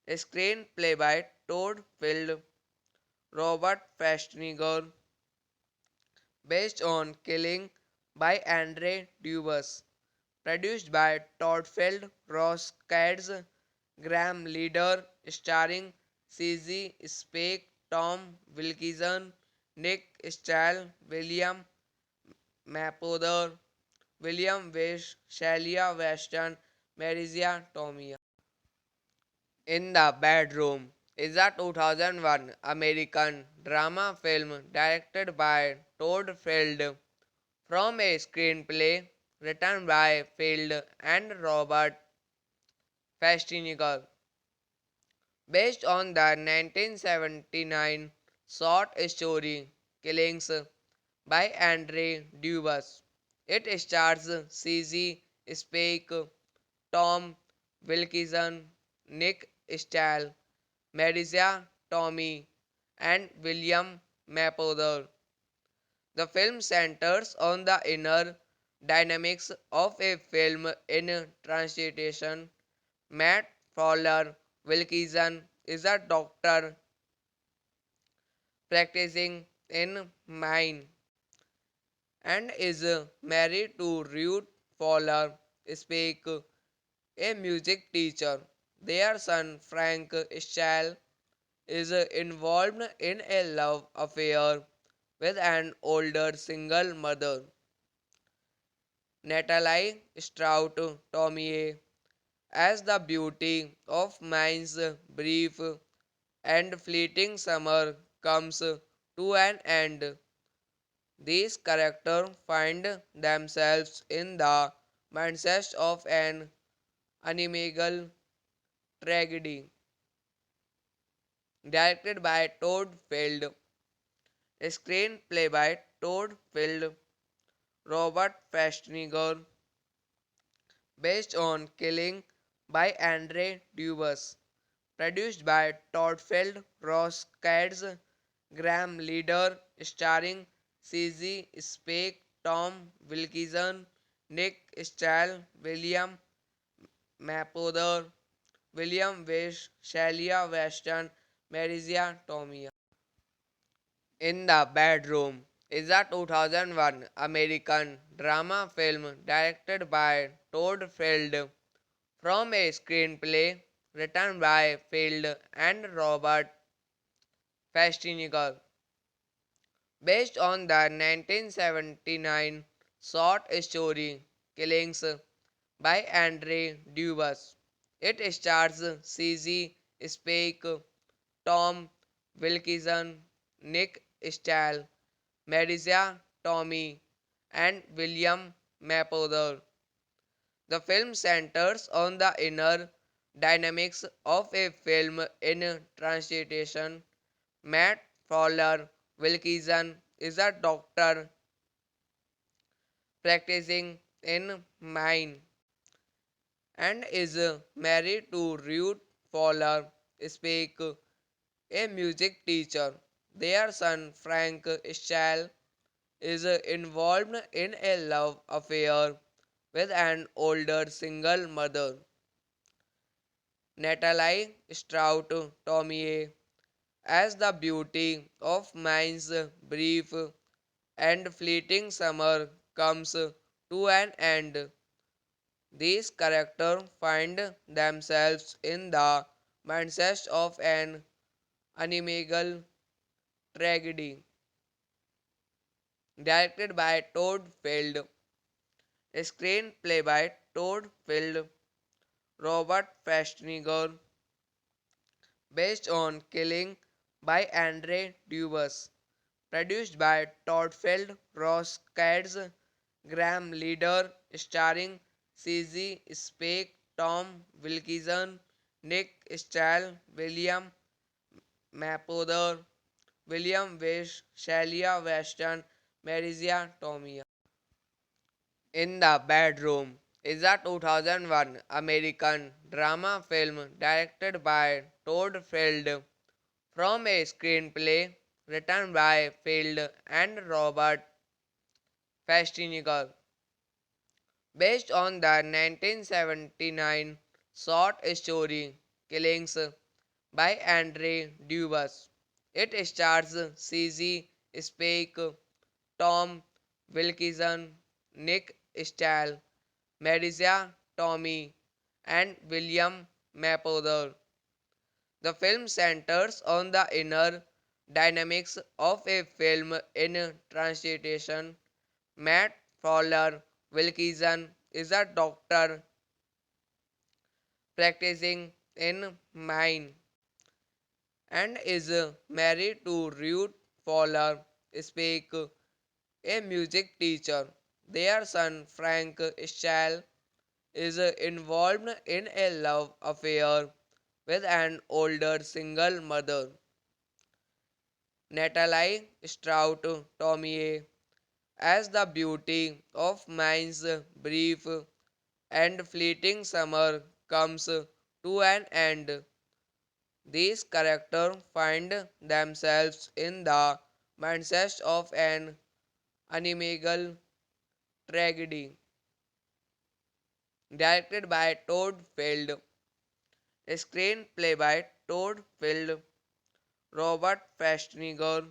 a screenplay by Todd Field, Robert Festinger, based on Killing by Andre Dubus, produced by Todd Field, Ross Cads, Graham Leader, starring CZ Spake, Tom Wilkinson, Nick Stahl, William Mapother, William Wish, Shalia Weston, Marisia Tomei. In the Bedroom is a 2001 American drama film directed by Todd Field from a screenplay written by Field and Robert Festinger, based on the 1979 short story Killings by Andre Dubus. It stars CZ Spake, Tom Wilkinson, Nick Stahl, Marisa Tomei, and William Mapother. The film centers on the inner dynamics of a film in transition. Matt Fowler Wilkinson is a doctor practicing in Maine and is married to Ruth Fowler Speak, a music teacher. Their son Frank Stahl is involved in a love affair with an older single mother, Natalie Strout Tomie, as the beauty of Mine's brief and fleeting summer comes to an end. These characters find themselves in the mindset of an unimaginable tragedy. Directed by Todd Field, a screenplay by Todd Field, Robert Festinger, based on Killing by Andre Dubus. Produced by Todd Field, Ross Cads, Graham Leader, starring CZ Spake, Tom Wilkinson, Nick Stahl, William Mapother, William Wish, Shalia Weston, Marisia Tomei. In the Bedroom is a 2001 American drama film directed by Todd Field from a screenplay written by Field and Robert Festinger, based on the 1979 short story Killings by Andre Dubus. It stars CZ Spake, Tom Wilkinson, Nick Stahl, Marisa Tomei, and William Mapother. The film centers on the inner dynamics of a film in translation. Matt Fowler Wilkinson is a doctor practicing in Maine and is married to Ruth Fowler Spake, a music teacher. Their son Frank Stahl is involved in a love affair with an older single mother, Natalie Strout Tomei, as the beauty of Maine's brief and fleeting summer comes to an end. These characters find themselves in the mindset of an unimaginable tragedy. Directed by Todd Field, a screenplay by Todd Field, Robert Festinger, based on Killing by Andre Dubus, produced by Todd Field, Ross Cads, Graham Leader, starring CZ Spake, Tom Wilkinson, Nick Stahl, William Mapother, William Wish, Shalia Weston, Marisia Tomei. In the Bedroom is a 2001 American drama film directed by Todd Field from a screenplay written by Field and Robert Festinger, based on the 1979 short story Killings by Andre Dubus. It stars CZ Spake, Tom Wilkinson, Nick Stahl, Marisa Tomei, and William Mapother. The film centers on the inner dynamics of a film in translation. Matt Fowler Wilkinson is a doctor practicing in Maine and is married to Ruth Fowler Spake, a music teacher. Their son Frank Stahl is involved in a love affair with an older single mother, Natalie Strout Tomei, as the beauty of Maine's brief and fleeting summer comes to an end. These characters find themselves in the mindset of an unimaginable tragedy. Directed by Todd Field, a screenplay by Todd Field, Robert Festinger,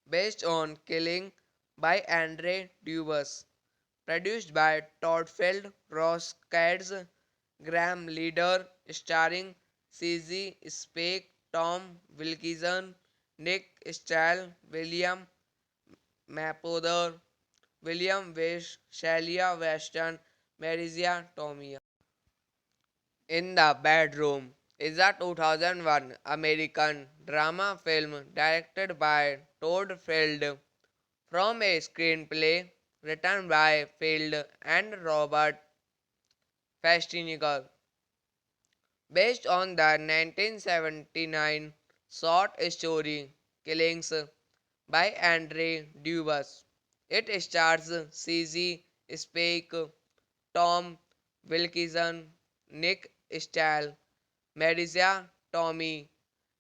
based on Killing by Andre Dubus, produced by Todd Field, Ross Cads, Graham Leader, starring CZ Spake, Tom Wilkinson, Nick Stahl, William Mapother, William Wish, Shalia Weston, Marisia Tomei. In the Bedroom is a 2001 American drama film directed by Todd Field from a screenplay written by Field and Robert Festinger, based on the 1979 short story Killings by Andre Dubus. It stars CZ Spake, Tom Wilkinson, Nick Stahl, Marisa Tomei,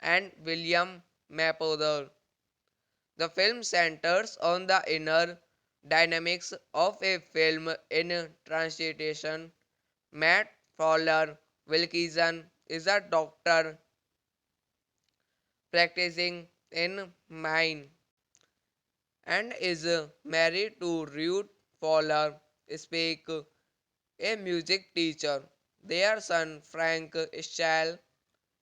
and William Mapother. The film centers on the inner dynamics of a film in translation. Matt Fowler Wilkinson is a doctor practicing in Maine and is married to Ruth Fowler Speak, a music teacher. Their son Frank Stahl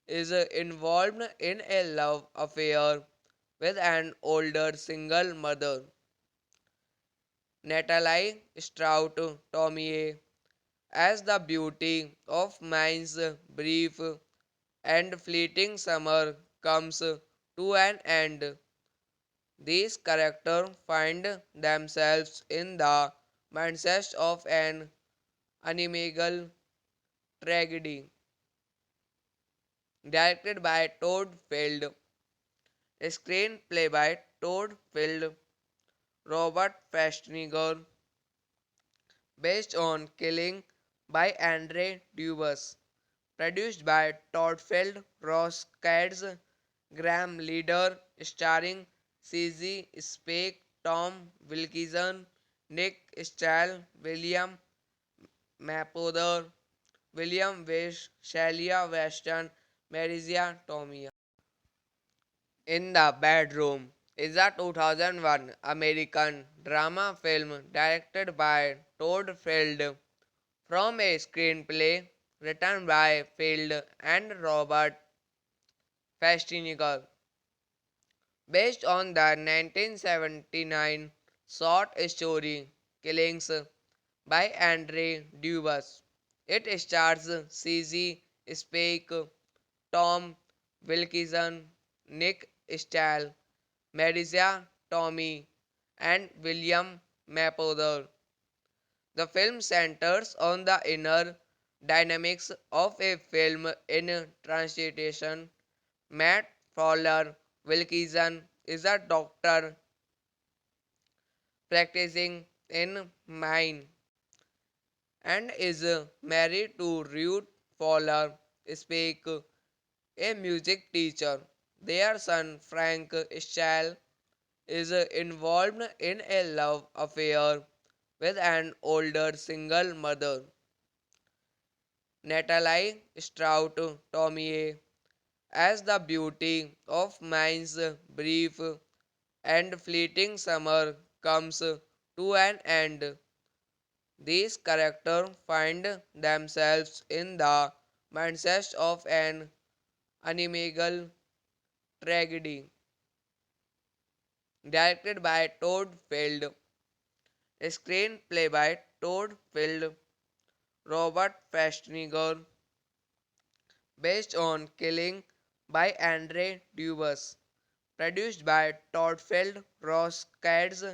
is involved in a love affair with an older single mother, Natalie Strout Tomie, as the beauty of Maine's brief and fleeting summer comes to an end. These characters find themselves in the mindset of an unimaginable tragedy. Directed by Todd Field, a screenplay by Todd Field, Robert Festinger, based on Killing by Andre Dubus, produced by Todd Field, Ross Cads, Graham Leader, starring CZ Spake, Tom Wilkinson, Nick Stahl, William Mapother, William Wish, Shalia Weston, Marisia Tomei. In the Bedroom is a 2001 American drama film directed by Todd Field from a screenplay written by Field and Robert Festinger, based on the 1979 short story Killings by Andre Dubus. It stars CZ Spake, Tom Wilkinson, Nick Stahl, Marisa Tomei, and William Mapother. The film centers on the inner dynamics of a film in translation. Matt Fowler Wilkinson is a doctor practicing in Maine and is married to Ruth Fowler Speak, a music teacher. Their son Frank Stahl is involved in a love affair with an older single mother, Natalie Strout Tomie, as the beauty of Maine's brief and fleeting summer comes to an end. These characters find themselves in the mindset of an unimaginable tragedy. Directed by Todd Field, a screenplay by Todd Field, Robert Festinger, based on Killing by Andre Dubus, produced by Todd Field, Ross Cads,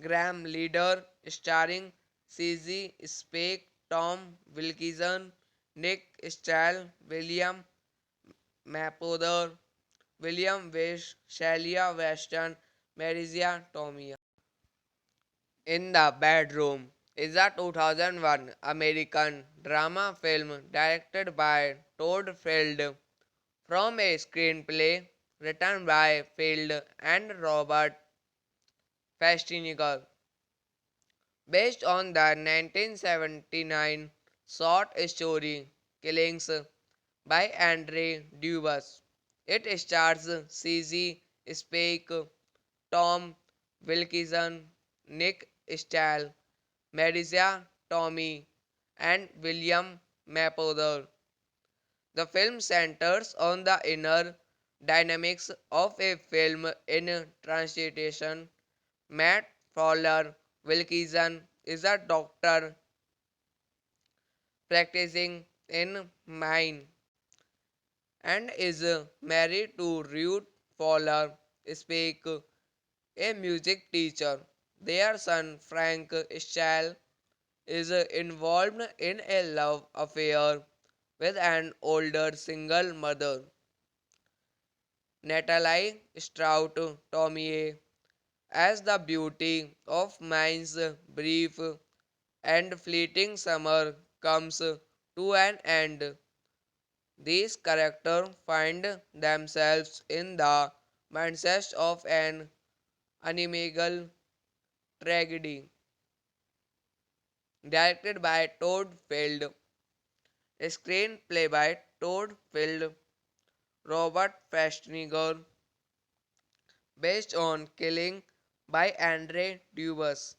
Graham Leader, starring CZ Spake, Tom Wilkinson, Nick Stahl, William Mapother, William Wish, Shalia Weston, Marisia Tomei. In the Bedroom is a 2001 American drama film directed by Todd Field from a screenplay written by Field and Robert Festinger, based on the 1979 short story Killings by Andre Dubus. It stars CZ Spake, Tom Wilkinson, Nick Stahl, Marisa Tomei, and William Mapother. The film centers on the inner dynamics of a film in translation. Matt Fowler Wilkinson is a doctor practicing in Maine and is married to Ruth Fowler Speak, a music teacher. Their son Frank Stahl is involved in a love affair with an older single mother, Natalie Strout Tomie, as the beauty of Maine's brief and fleeting summer comes to an end. These characters find themselves in the mindset of an unimaginable tragedy. Directed by Todd Field, a screenplay by Todd Field, Robert Festinger, based on Killing by Andre Dubus,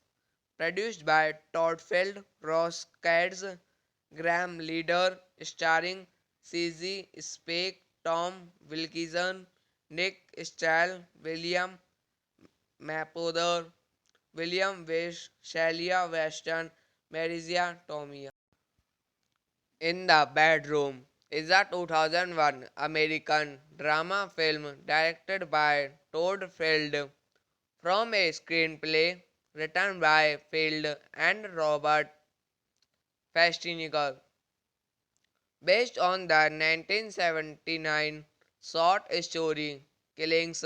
produced by Todd Field, Ross Cads, Graham Leader, starring CZ Spake, Tom Wilkinson, Nick Stahl, William Mapother, William Wish, Shalia Weston, Marisia Tomei. In the Bedroom is a 2001 American drama film directed by Todd Field from a screenplay written by Field and Robert Festinger, based on the 1979 short story Killings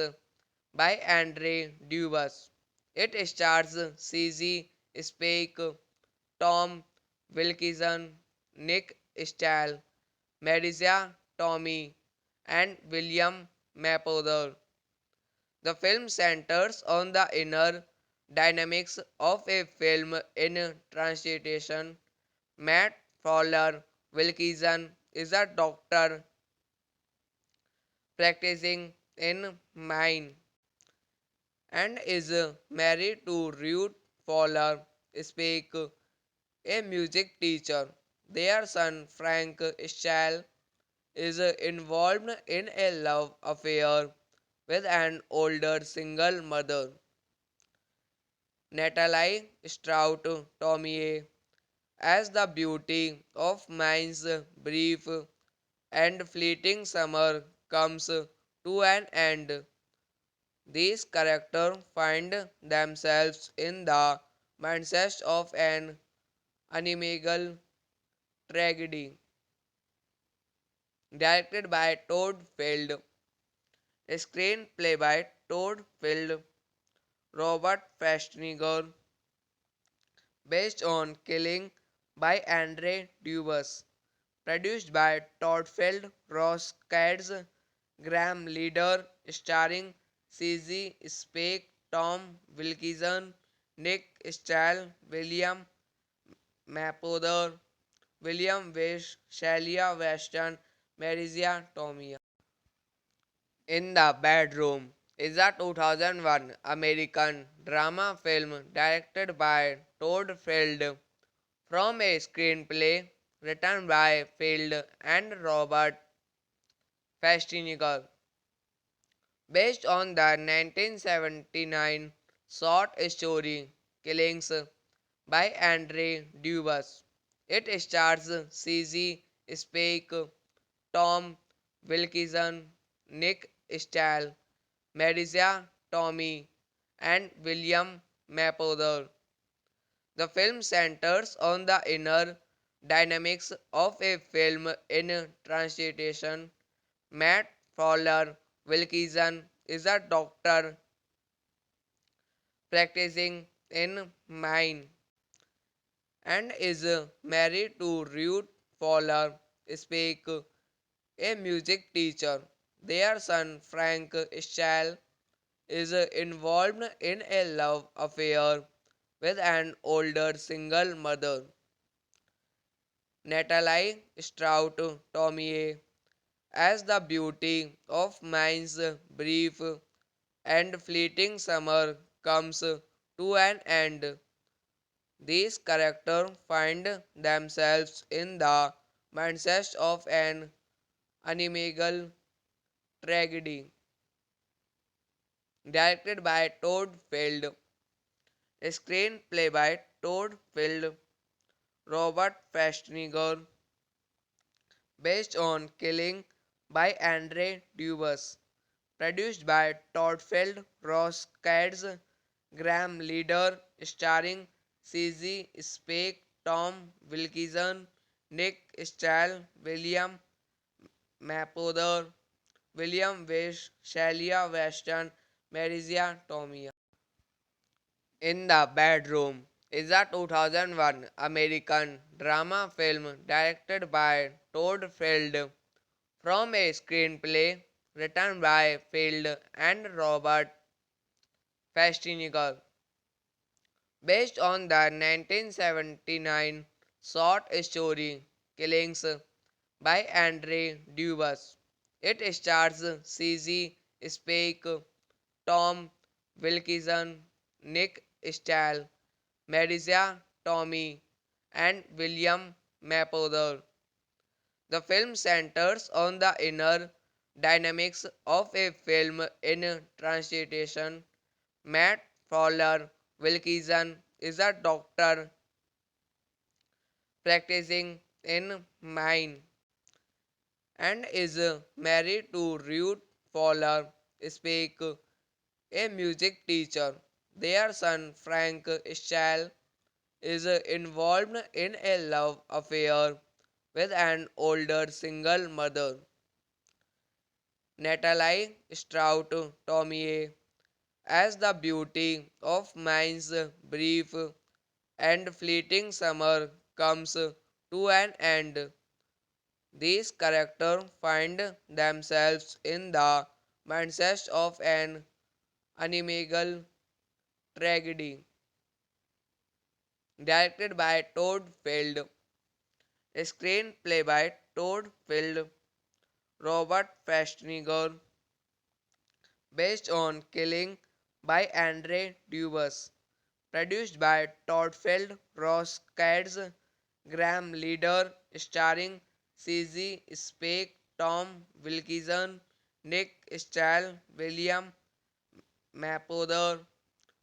by Andre Dubus. It stars CZ Spake, Tom Wilkinson, Nick Stahl, Marisa Tomei, and William Mapother. The film centers on the inner dynamics of a film in transition. Matt Fowler Wilkinson is a doctor practicing in Maine and is married to Ruth Fowler Spake, a music teacher. Their son Frank Stahl is involved in a love affair with an older single mother, Natalie Strout Tomei, as the beauty of Maine's brief and fleeting summer comes to an end. These characters find themselves in the mindset of an unimaginable tragedy. Directed by Todd Field, a screenplay by Todd Field, Robert Festinger, based on Killing by Andre Dubus, produced by Todd Field, Ross Cads, Graham Leader, starring CZ Spake, Tom Wilkinson, Nick Stahl, William Mapother, William Wish, Shalia Weston, Marisia Tomei. In the Bedroom is a 2001 American drama film directed by Todd Field from a screenplay written by Field and Robert Festinger, based on the 1979 short story Killings by Andre Dubus. It stars CZ Spake, Tom Wilkinson, Nick Stahl, Marisa Tomei, and William Mapother. The film centers on the inner dynamics of a film in transition. Matt Fowler Wilkinson is a doctor practicing in Maine and is married to Ruth Fowler Spake, a music teacher. Their son Frank Stahl is involved in a love affair with an older single mother, Natalie Strout Tomei, as the beauty of Maine's brief and fleeting summer comes to an end. These characters find themselves in the mindset of an unimaginable tragedy. Directed by Todd Field, a screenplay by Todd Field, Robert Festinger, based on Killing by Andre Dubus, produced by Todd Field, Ross Cads, Graham Leader, starring CZ Spake, Tom Wilkinson, Nick Stahl, William Mapother, William Wish, Shalia Weston, Marisia Tomei. In the Bedroom is a 2001 American drama film directed by Todd Field from a screenplay written by Field and Robert Festinger, based on the 1979 short story Killings by Andre Dubus. It stars CZ Spake, Tom Wilkinson, Nick Stahl, Marisa Tomei, and William Mapother. The film centers on the inner dynamics of a film in translation. Matt Fowler Wilkinson is a doctor practicing in Maine and is married to Ruth Fowler Spake, a music teacher. Their son Frank Stahl is involved in a love affair with an older single mother, Natalie Strout Tomie, as the beauty of Mine's brief and fleeting summer comes to an end. These characters find themselves in the mindset of an unimaginable tragedy. Directed by Todd Field, a screenplay by Todd Field, Robert Festinger, based on Killing by Andre Dubus, produced by Todd Field, Ross Cads, Graham Leader, starring CZ Spake, Tom Wilkinson, Nick Stahl, William Mapother,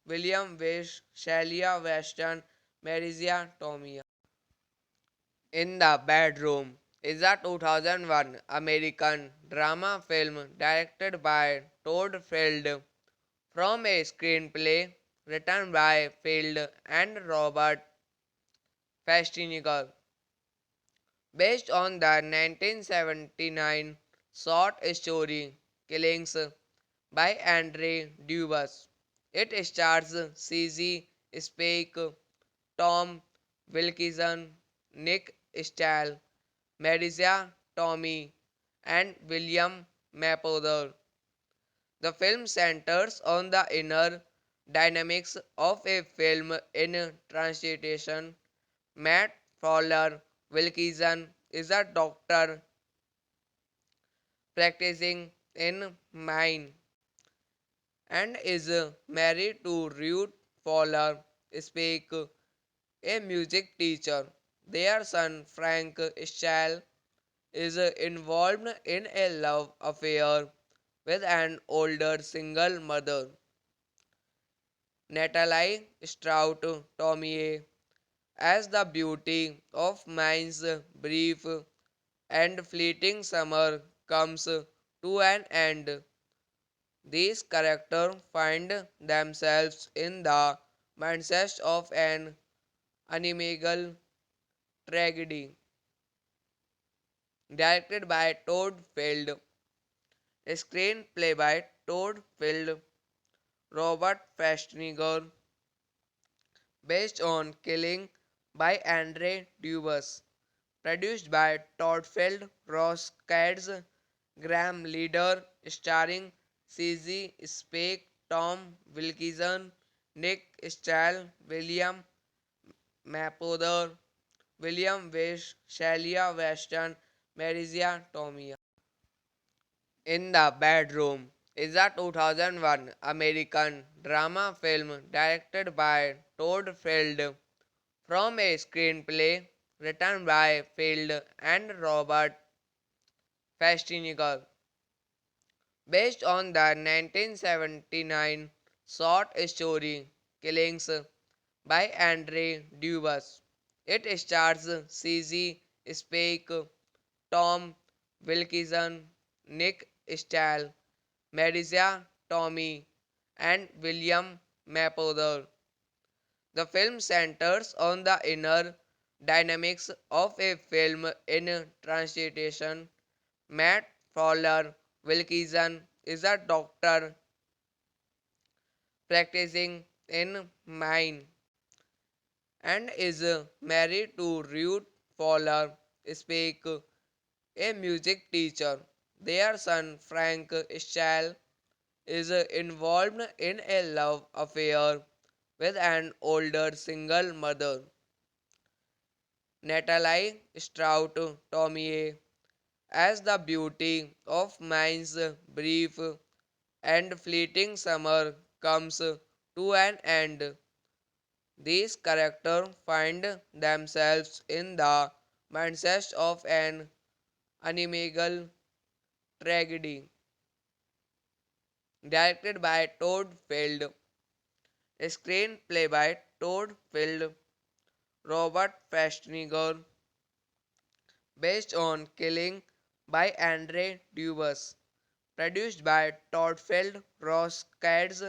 William Wish, Shelia Weston, Marisa Tomei. In the Bedroom is a 2001 American drama film directed by Todd Field from a screenplay written by Field and Robert Festinger, based on the 1979 short story Killings by Andre Dubus. It stars CZ Spake, Tom Wilkinson, Nick Stahl, Marisa Tomei, and William Mapother. The film centers on the inner dynamics of a film in translation. Matt Fowler Wilkinson is a doctor practicing in Maine and is married to Ruth Fowler Spake, a music teacher. Their son Frank Stahl is involved in a love affair with an older single mother, Natalie Strout Tomie, as the beauty of Mine's brief and fleeting summer comes to an end. These characters find themselves in the mindset of an unimaginable tragedy. Directed by Todd Field, a screenplay by Todd Field, Robert Festinger, based on Killing by Andre Dubus, produced by Todd Field, Ross Cads, Graham Leader, starring CZ Spake, Tom Wilkinson, Nick Stahl, William Mapother, William Wish, Shelia Weston, Marisa Tomei. In the Bedroom is a 2001 American drama film directed by Todd Field from a screenplay written by Field and Robert Festinger, based on the 1979 short story Killings by Andre Dubus. It stars CZ Spake, Tom Wilkinson, Nick Stahl, Marisa Tomei, and William Mapother. The film centers on the inner dynamics of a film in translation. Matt Fowler Wilkinson is a doctor practicing in Maine and is married to Ruth Fowler Speak, a music teacher. Their son Frank Stahl is involved in a love affair with an older single mother, Natalie Strout Tomie, as the beauty of Mine's brief and fleeting summer comes to an end. These characters find themselves in the mindset of an unimaginable tragedy. Directed by Todd Field, a screenplay by Todd Field, Robert Festinger, based on Killing by Andre Dubus, produced by Todd Field, Ross Cads,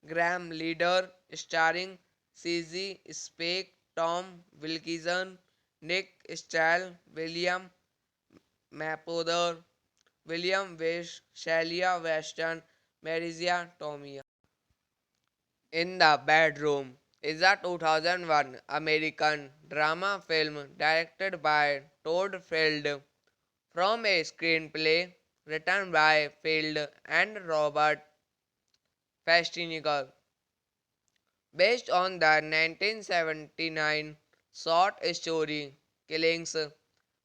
Graham Leader, starring CZ Spake, Tom Wilkinson, Nick Stahl, William Mapother, William Wish, Shelia Weston, Marisia Tomei. In the Bedroom is a 2001 American drama film directed by Todd Field from a screenplay written by Field and Robert Festinger, based on the 1979 short story Killings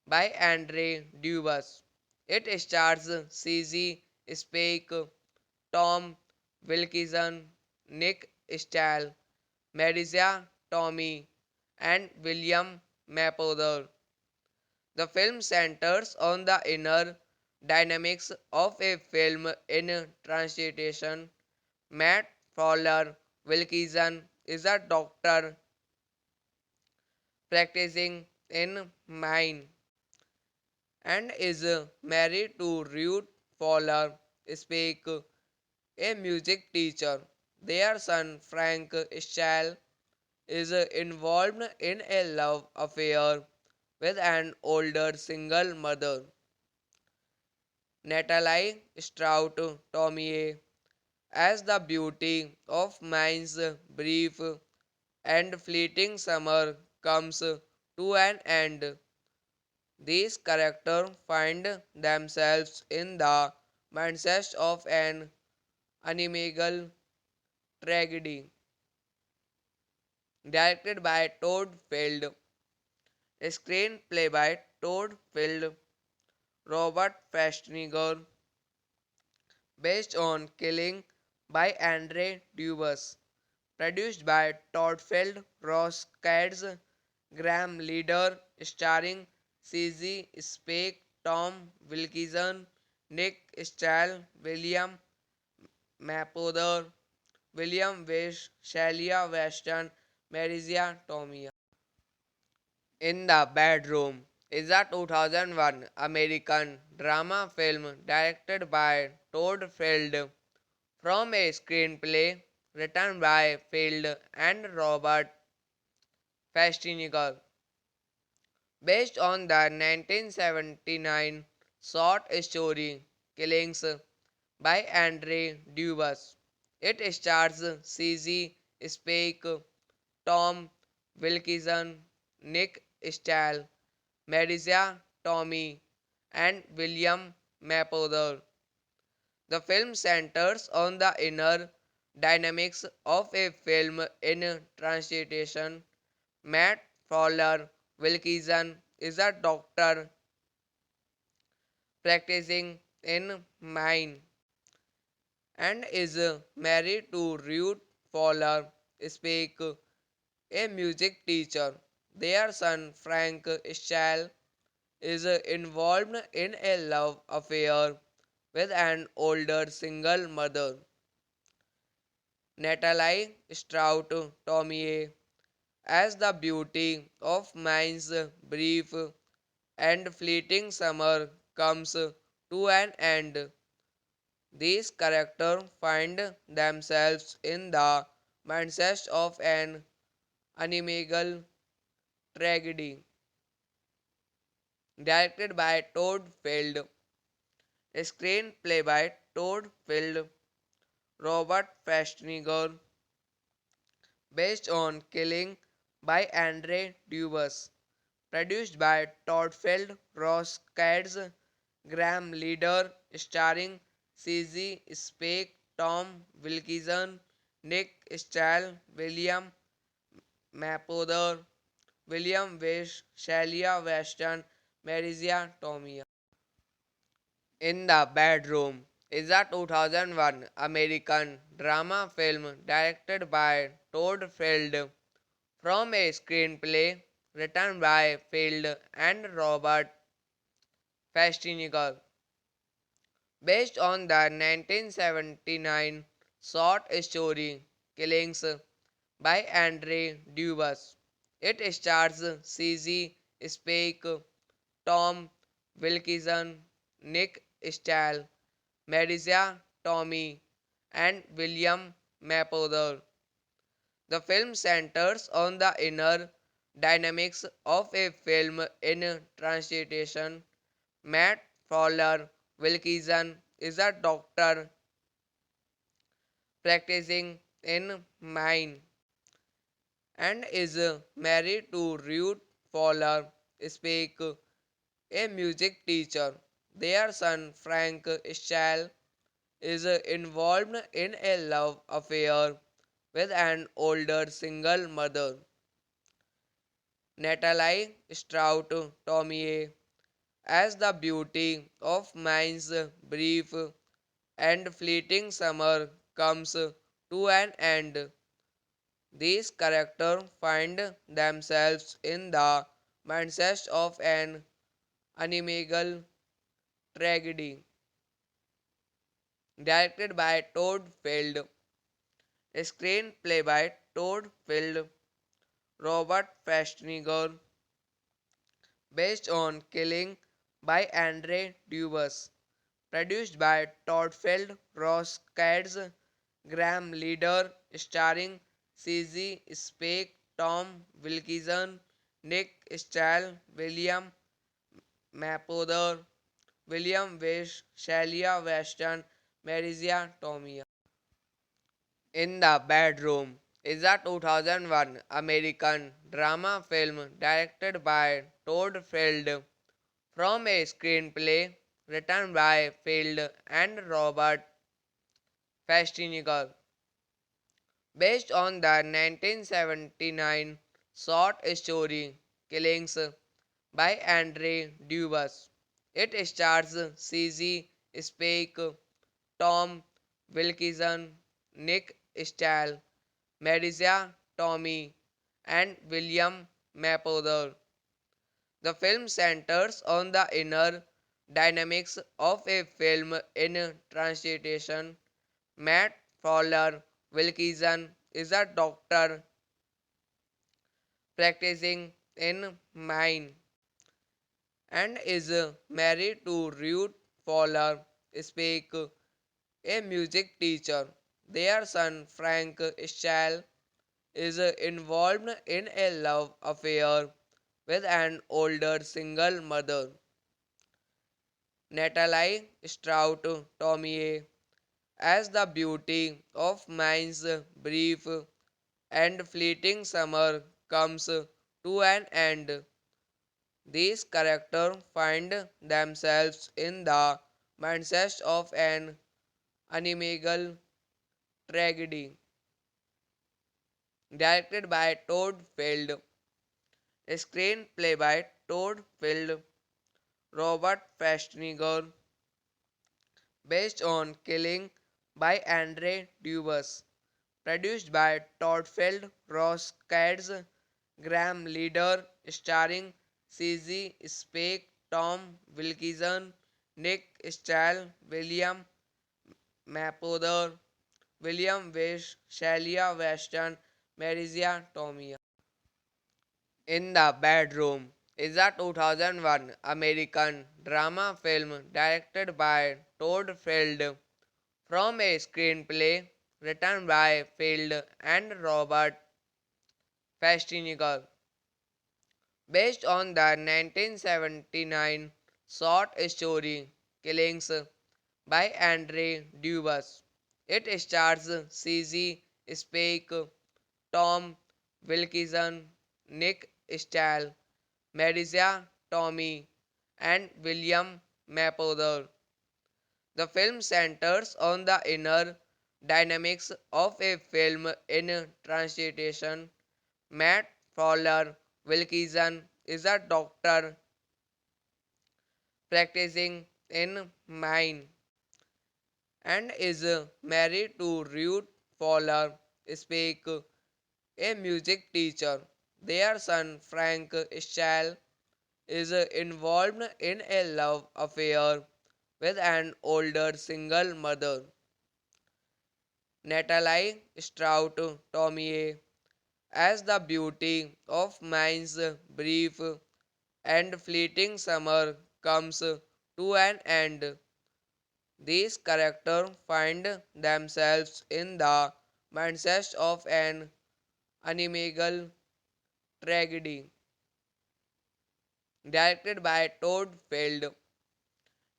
by Andre Dubus. It stars CZ Spake, Tom Wilkinson, Nick Stahl, Marisa Tomei, and William Mapother. The film centers on the inner dynamics of a film in translation. Matt Fowler Wilkinson is a doctor practicing in Maine and is married to Ruth Fowler Speak, a music teacher. Their son Frank Stahl is involved in a love affair with an older single mother, Natalie Strout Tomie, as the beauty of Mine's brief and fleeting summer comes to an end. These characters find themselves in the mindset of an unimaginable tragedy. Directed by Todd Field, a screenplay by Todd Field, Robert Festinger, based on Killing by Andre Dubus, produced by Todd Field, Ross Cads, Graham Leader, starring CZ Spake, Tom Wilkinson, Nick Stahl, William Mapother, William Wish, Shelia Weston, Marisia Tomei. In the Bedroom is a 2001 American drama film directed by Todd Field from a screenplay written by Field and Robert Festinger, based on the 1979 short story Killings by Andre Dubus. It stars CZ Spake, Tom Wilkinson, Nick Stahl, Marisa Tomei, and William Mapother. The film centers on the inner dynamics of a film in translation. Matt Fowler Wilkinson is a doctor practicing in Maine and is married to Ruth Fowler Speak, a music teacher. Their son Frank Stahl is involved in a love affair with an older single mother, Natalie Strout Tomie, as the beauty of Mine's brief and fleeting summer comes to an end. These characters find themselves in the mindset of an unimaginable tragedy. Directed by Todd Field, a screenplay by Todd Field, Robert Festinger, based on Killing by Andre Dubus. Produced by Todd Field, Ross Cads, Graham Leader, starring CZ Spake, Tom Wilkinson, Nick Stahl, William Mapother, William Wish, Shelia Weston, Marisia Tomei. In the Bedroom is a 2001 American drama film directed by Todd Field from a screenplay written by Field and Robert Festinger, based on the 1979 short story Killings by Andre Dubus. It stars CZ Spake, Tom Wilkinson, Nick Stahl, Marisa Tomei, and William Mapother. The film centers on the inner dynamics of a film in transition. Matt Fowler Wilkinson is a doctor practicing in Maine and is married to Ruth Fowler Spake, a music teacher. Their son Frank Stahl is involved in a love affair with an older single mother, Natalie Strout Tomei, as the beauty of Maine's brief and fleeting summer comes to an end. These characters find themselves in the mindset of an unimaginable tragedy. Directed by Todd Field, screenplay by Todd Field, Robert Festinger, based on Killing by Andre Dubus, produced by Todd Field, Ross Cads, Graham Leader, starring CZ Spake, Tom Wilkinson, Nick Stahl, William Mapother, William Wish, Shelia Weston, Marisia Tomei. In the Bedroom is a 2001 American drama film directed by Todd Field from a screenplay written by Field and Robert Festinger, based on the 1979 short story Killings by Andre Dubus. It stars CZ Spake, Tom Wilkinson, Nick Stahl, Marisa Tomei, and William Mapother. The film centers on the inner dynamics of a film in transition. Matt Fowler Wilkinson is a doctor practicing in Maine and is married to Ruth Fowler Spake, a music teacher. Their son Frank Stahl is involved in a love affair with an older single mother, Natalie Strout Tomei, as the beauty of Maine's brief and fleeting summer comes to an end. These characters find themselves in the mindset of an unimaginable tragedy. Directed by Todd Field, screenplay by Todd Field, Robert Festinger, based on Killing by Andre Dubus, produced by Todd Field, Ross Cads, Graham Leader, starring CZ Spake, Tom Wilkinson, Nick Stahl, William Mapother, William Wish, Shelia Weston, Marisia Tomei. In the Bedroom is a 2001 American drama film directed by Todd Field from a screenplay written by Field and Robert Festinger, based on the 1979 short story Killings by Andre Dubus. It stars CZ Spake, Tom Wilkinson, Nick Stahl, Marisa Tomei, and William Mapother. The film centers on the inner dynamics of a film in translation. Matt Fowler Wilkinson is a doctor practicing in Maine and is married to Ruth Fowler Speak, a music teacher. Their son Frank Stahl is involved in a love affair with an older single mother, Natalie Strout Tomie, as the beauty of Maine's brief and fleeting summer comes to an end. These characters find themselves in the mindset of an unimaginable tragedy. Directed by Todd Field,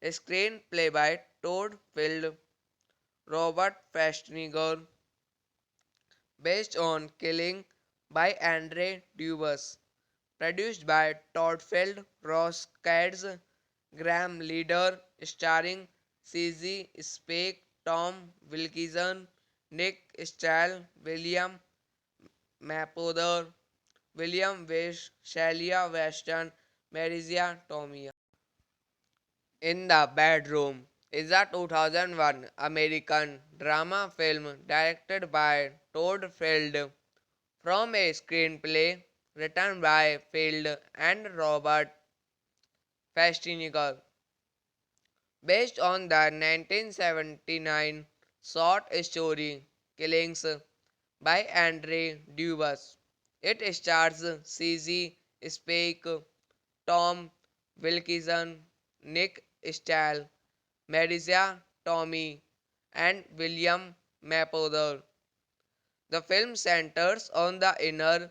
a screenplay by Todd Field, Robert Festinger, based on Killing by Andre Dubus, produced by Todd Field, Ross Cads, Graham Leader, starring CZ Spake, Tom Wilkinson, Nick Stahl, William Mapother, William Wish, Shalia Weston, Marisa Tomei. In the Bedroom is a 2001 American drama film directed by Todd Field from a screenplay written by Field and Robert Festinger, based on the 1979 short story Killings by Andre Dubus. It stars CZ Spake, Tom Wilkinson, Nick Stahl, Marisa Tomei, and William Mapother. The film centers on the inner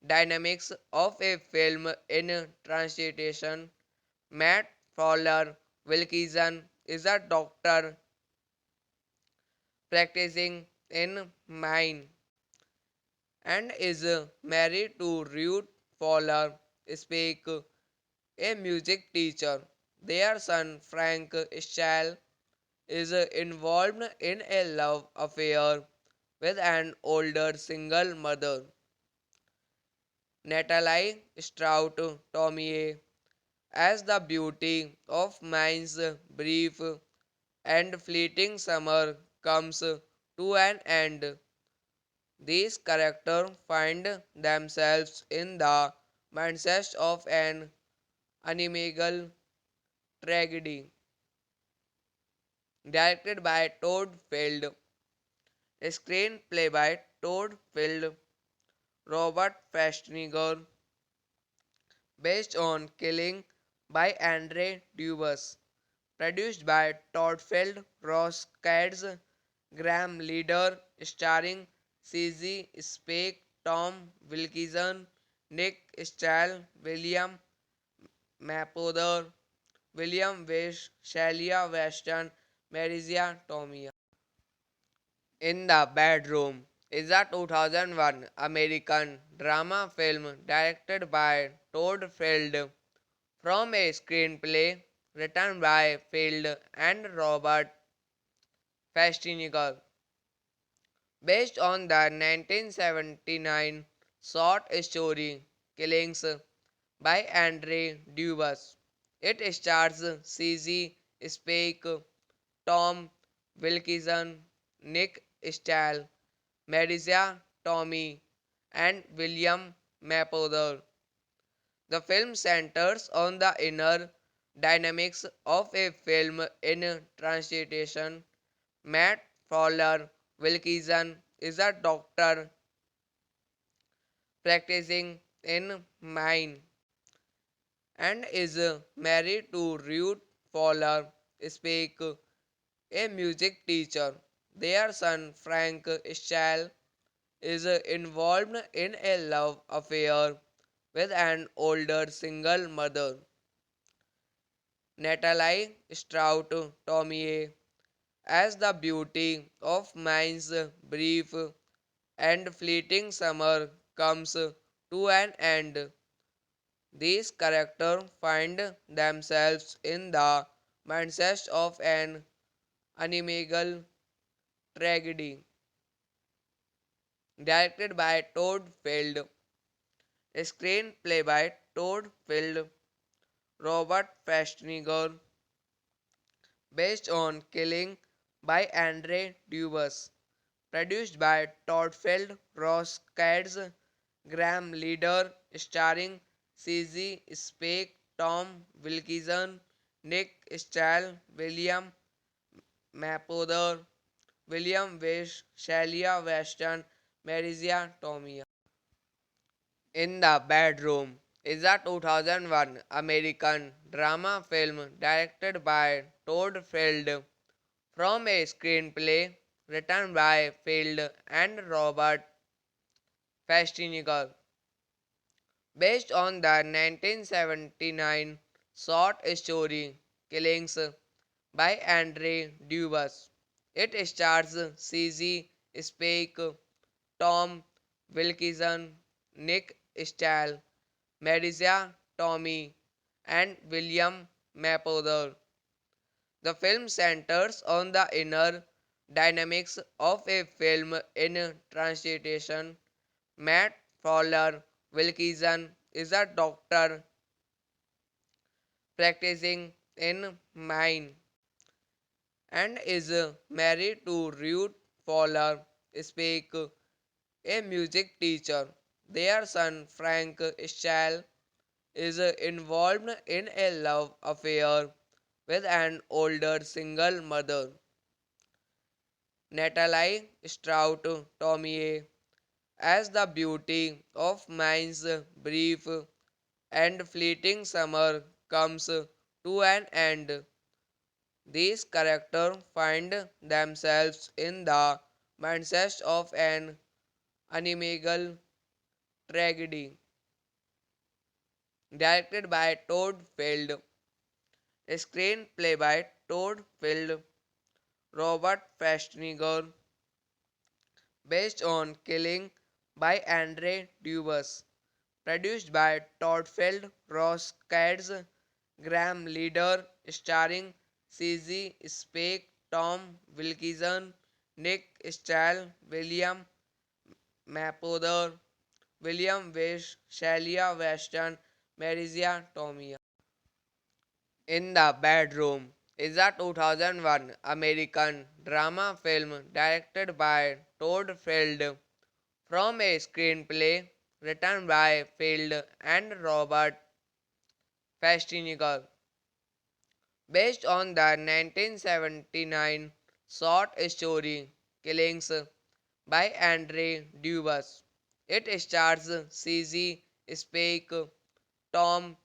dynamics of a film in translation. Matt Fowler Wilkinson is a doctor practicing in Maine and is married to Ruth Fowler Speak, a music teacher. Their son Frank Stahl is involved in a love affair with an older single mother, Natalie Strout Tomie, as the beauty of Maine's brief and fleeting summer comes to an end. These characters find themselves in the mindset of an unimaginable tragedy. Directed by Todd Field, a screenplay by Todd Field, Robert Festinger, based on Killing by Andre Dubus, produced by Todd Field, Ross Cads, Graham Leader, starring CZ Spake, Tom Wilkinson, Nick Stahl, William Mapother, William Wish, Shalia Weston, Marisa Tomei. In the Bedroom is a 2001 American drama film directed by Todd Field from a screenplay written by Field and Robert Festinger, based on the 1979 short story Killings by Andre Dubus. It stars CZ Spake, Tom Wilkinson, Nick Stahl, Marisa Tomei, and William Mapother. The film centers on the inner dynamics of a film in translation. Matt Fowler Wilkinson is a doctor practicing in Maine and is married to Ruth Fowler Speak, a music teacher. Their son Frank Stahl is involved in a love affair with an older single mother, Natalie Strout Tomie, as the beauty of Maine's brief and fleeting summer comes to an end. These characters find themselves in the mindset of an unimaginable tragedy. Directed by Todd Field, screenplay by Todd Field, Robert Festinger, based on Killing by Andre Dubus, produced by Todd Field, Ross Cads, Graham Leader, starring CZ Spake, Tom Wilkinson, Nick Stahl, William Mapother, William Wish, Shelia Weston, Marisia Tomei. In the Bedroom is a 2001 American drama film directed by Todd Field from a screenplay written by Field and Robert Festinger, based on the 1979 short story Killings by Andre Dubus. It stars CZ Spake, Tom Wilkinson, Nick Stahl, Marisa Tomei, and William Mapother. The film centers on the inner dynamics of a film in translation. Matt Fowler Wilkinson is a doctor practicing in Maine and is married to Ruth Fowler Spake, a music teacher. Their son Frank Stahl is involved in a love affair with an older single mother, Natalie Strout Tomei, as the beauty of Mine's brief and fleeting summer comes to an end. These characters find themselves in the mindset of an unimaginable tragedy. Directed by Todd Field, screenplay by Todd Field, Robert Festinger, based on Killing by Andre Dubus, produced by Todd Field, Ross Cads, Graham Leader, starring CZ Spake, Tom Wilkinson, Nick Stahl, William Mapother, William Wish, Shelia Weston, Marisia Tomei. In the Bedroom is a 2001 American drama film directed by Todd Field from a screenplay written by Field and Robert Festinger, based on the 1979 short story Killings by Andre Dubus. It stars CZ Spake, Tom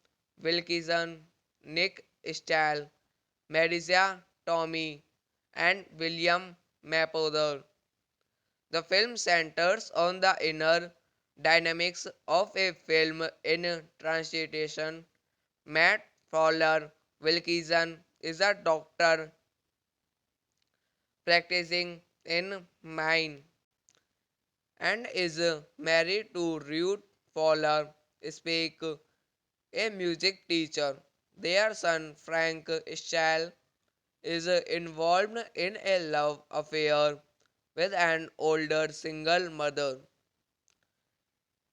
Wilkinson, Nick Stahl, Marisa Tomei, and William Mapother. The film centers on the inner dynamics of a film in translation. Matt Fowler Wilkinson is a doctor practicing in Maine and is married to Ruth Fowler Spake, a music teacher. Their son Frank Stahl is involved in a love affair with an older single mother,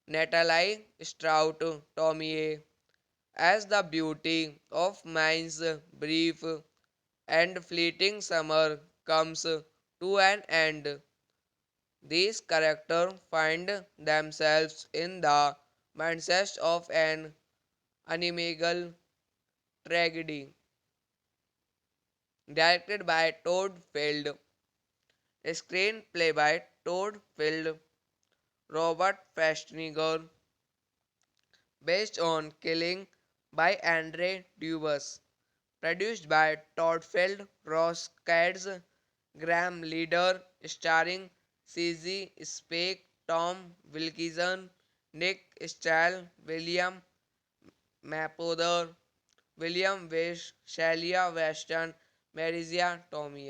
Natalie Strout Tomei, as the beauty of Mine's brief and fleeting summer comes to an end. These characters find themselves in the mindset of an unimaginable tragedy. Directed by Todd Field, screenplay by Todd Field, Robert Festinger, based on Killing by Andre Dubus, produced by Todd Field, Ross Cads, Graham Leader, starring CZ Spake, Tom Wilkinson, Nick Stahl, William Mapother, William Wish, Shelia Weston, Marisia Tomei.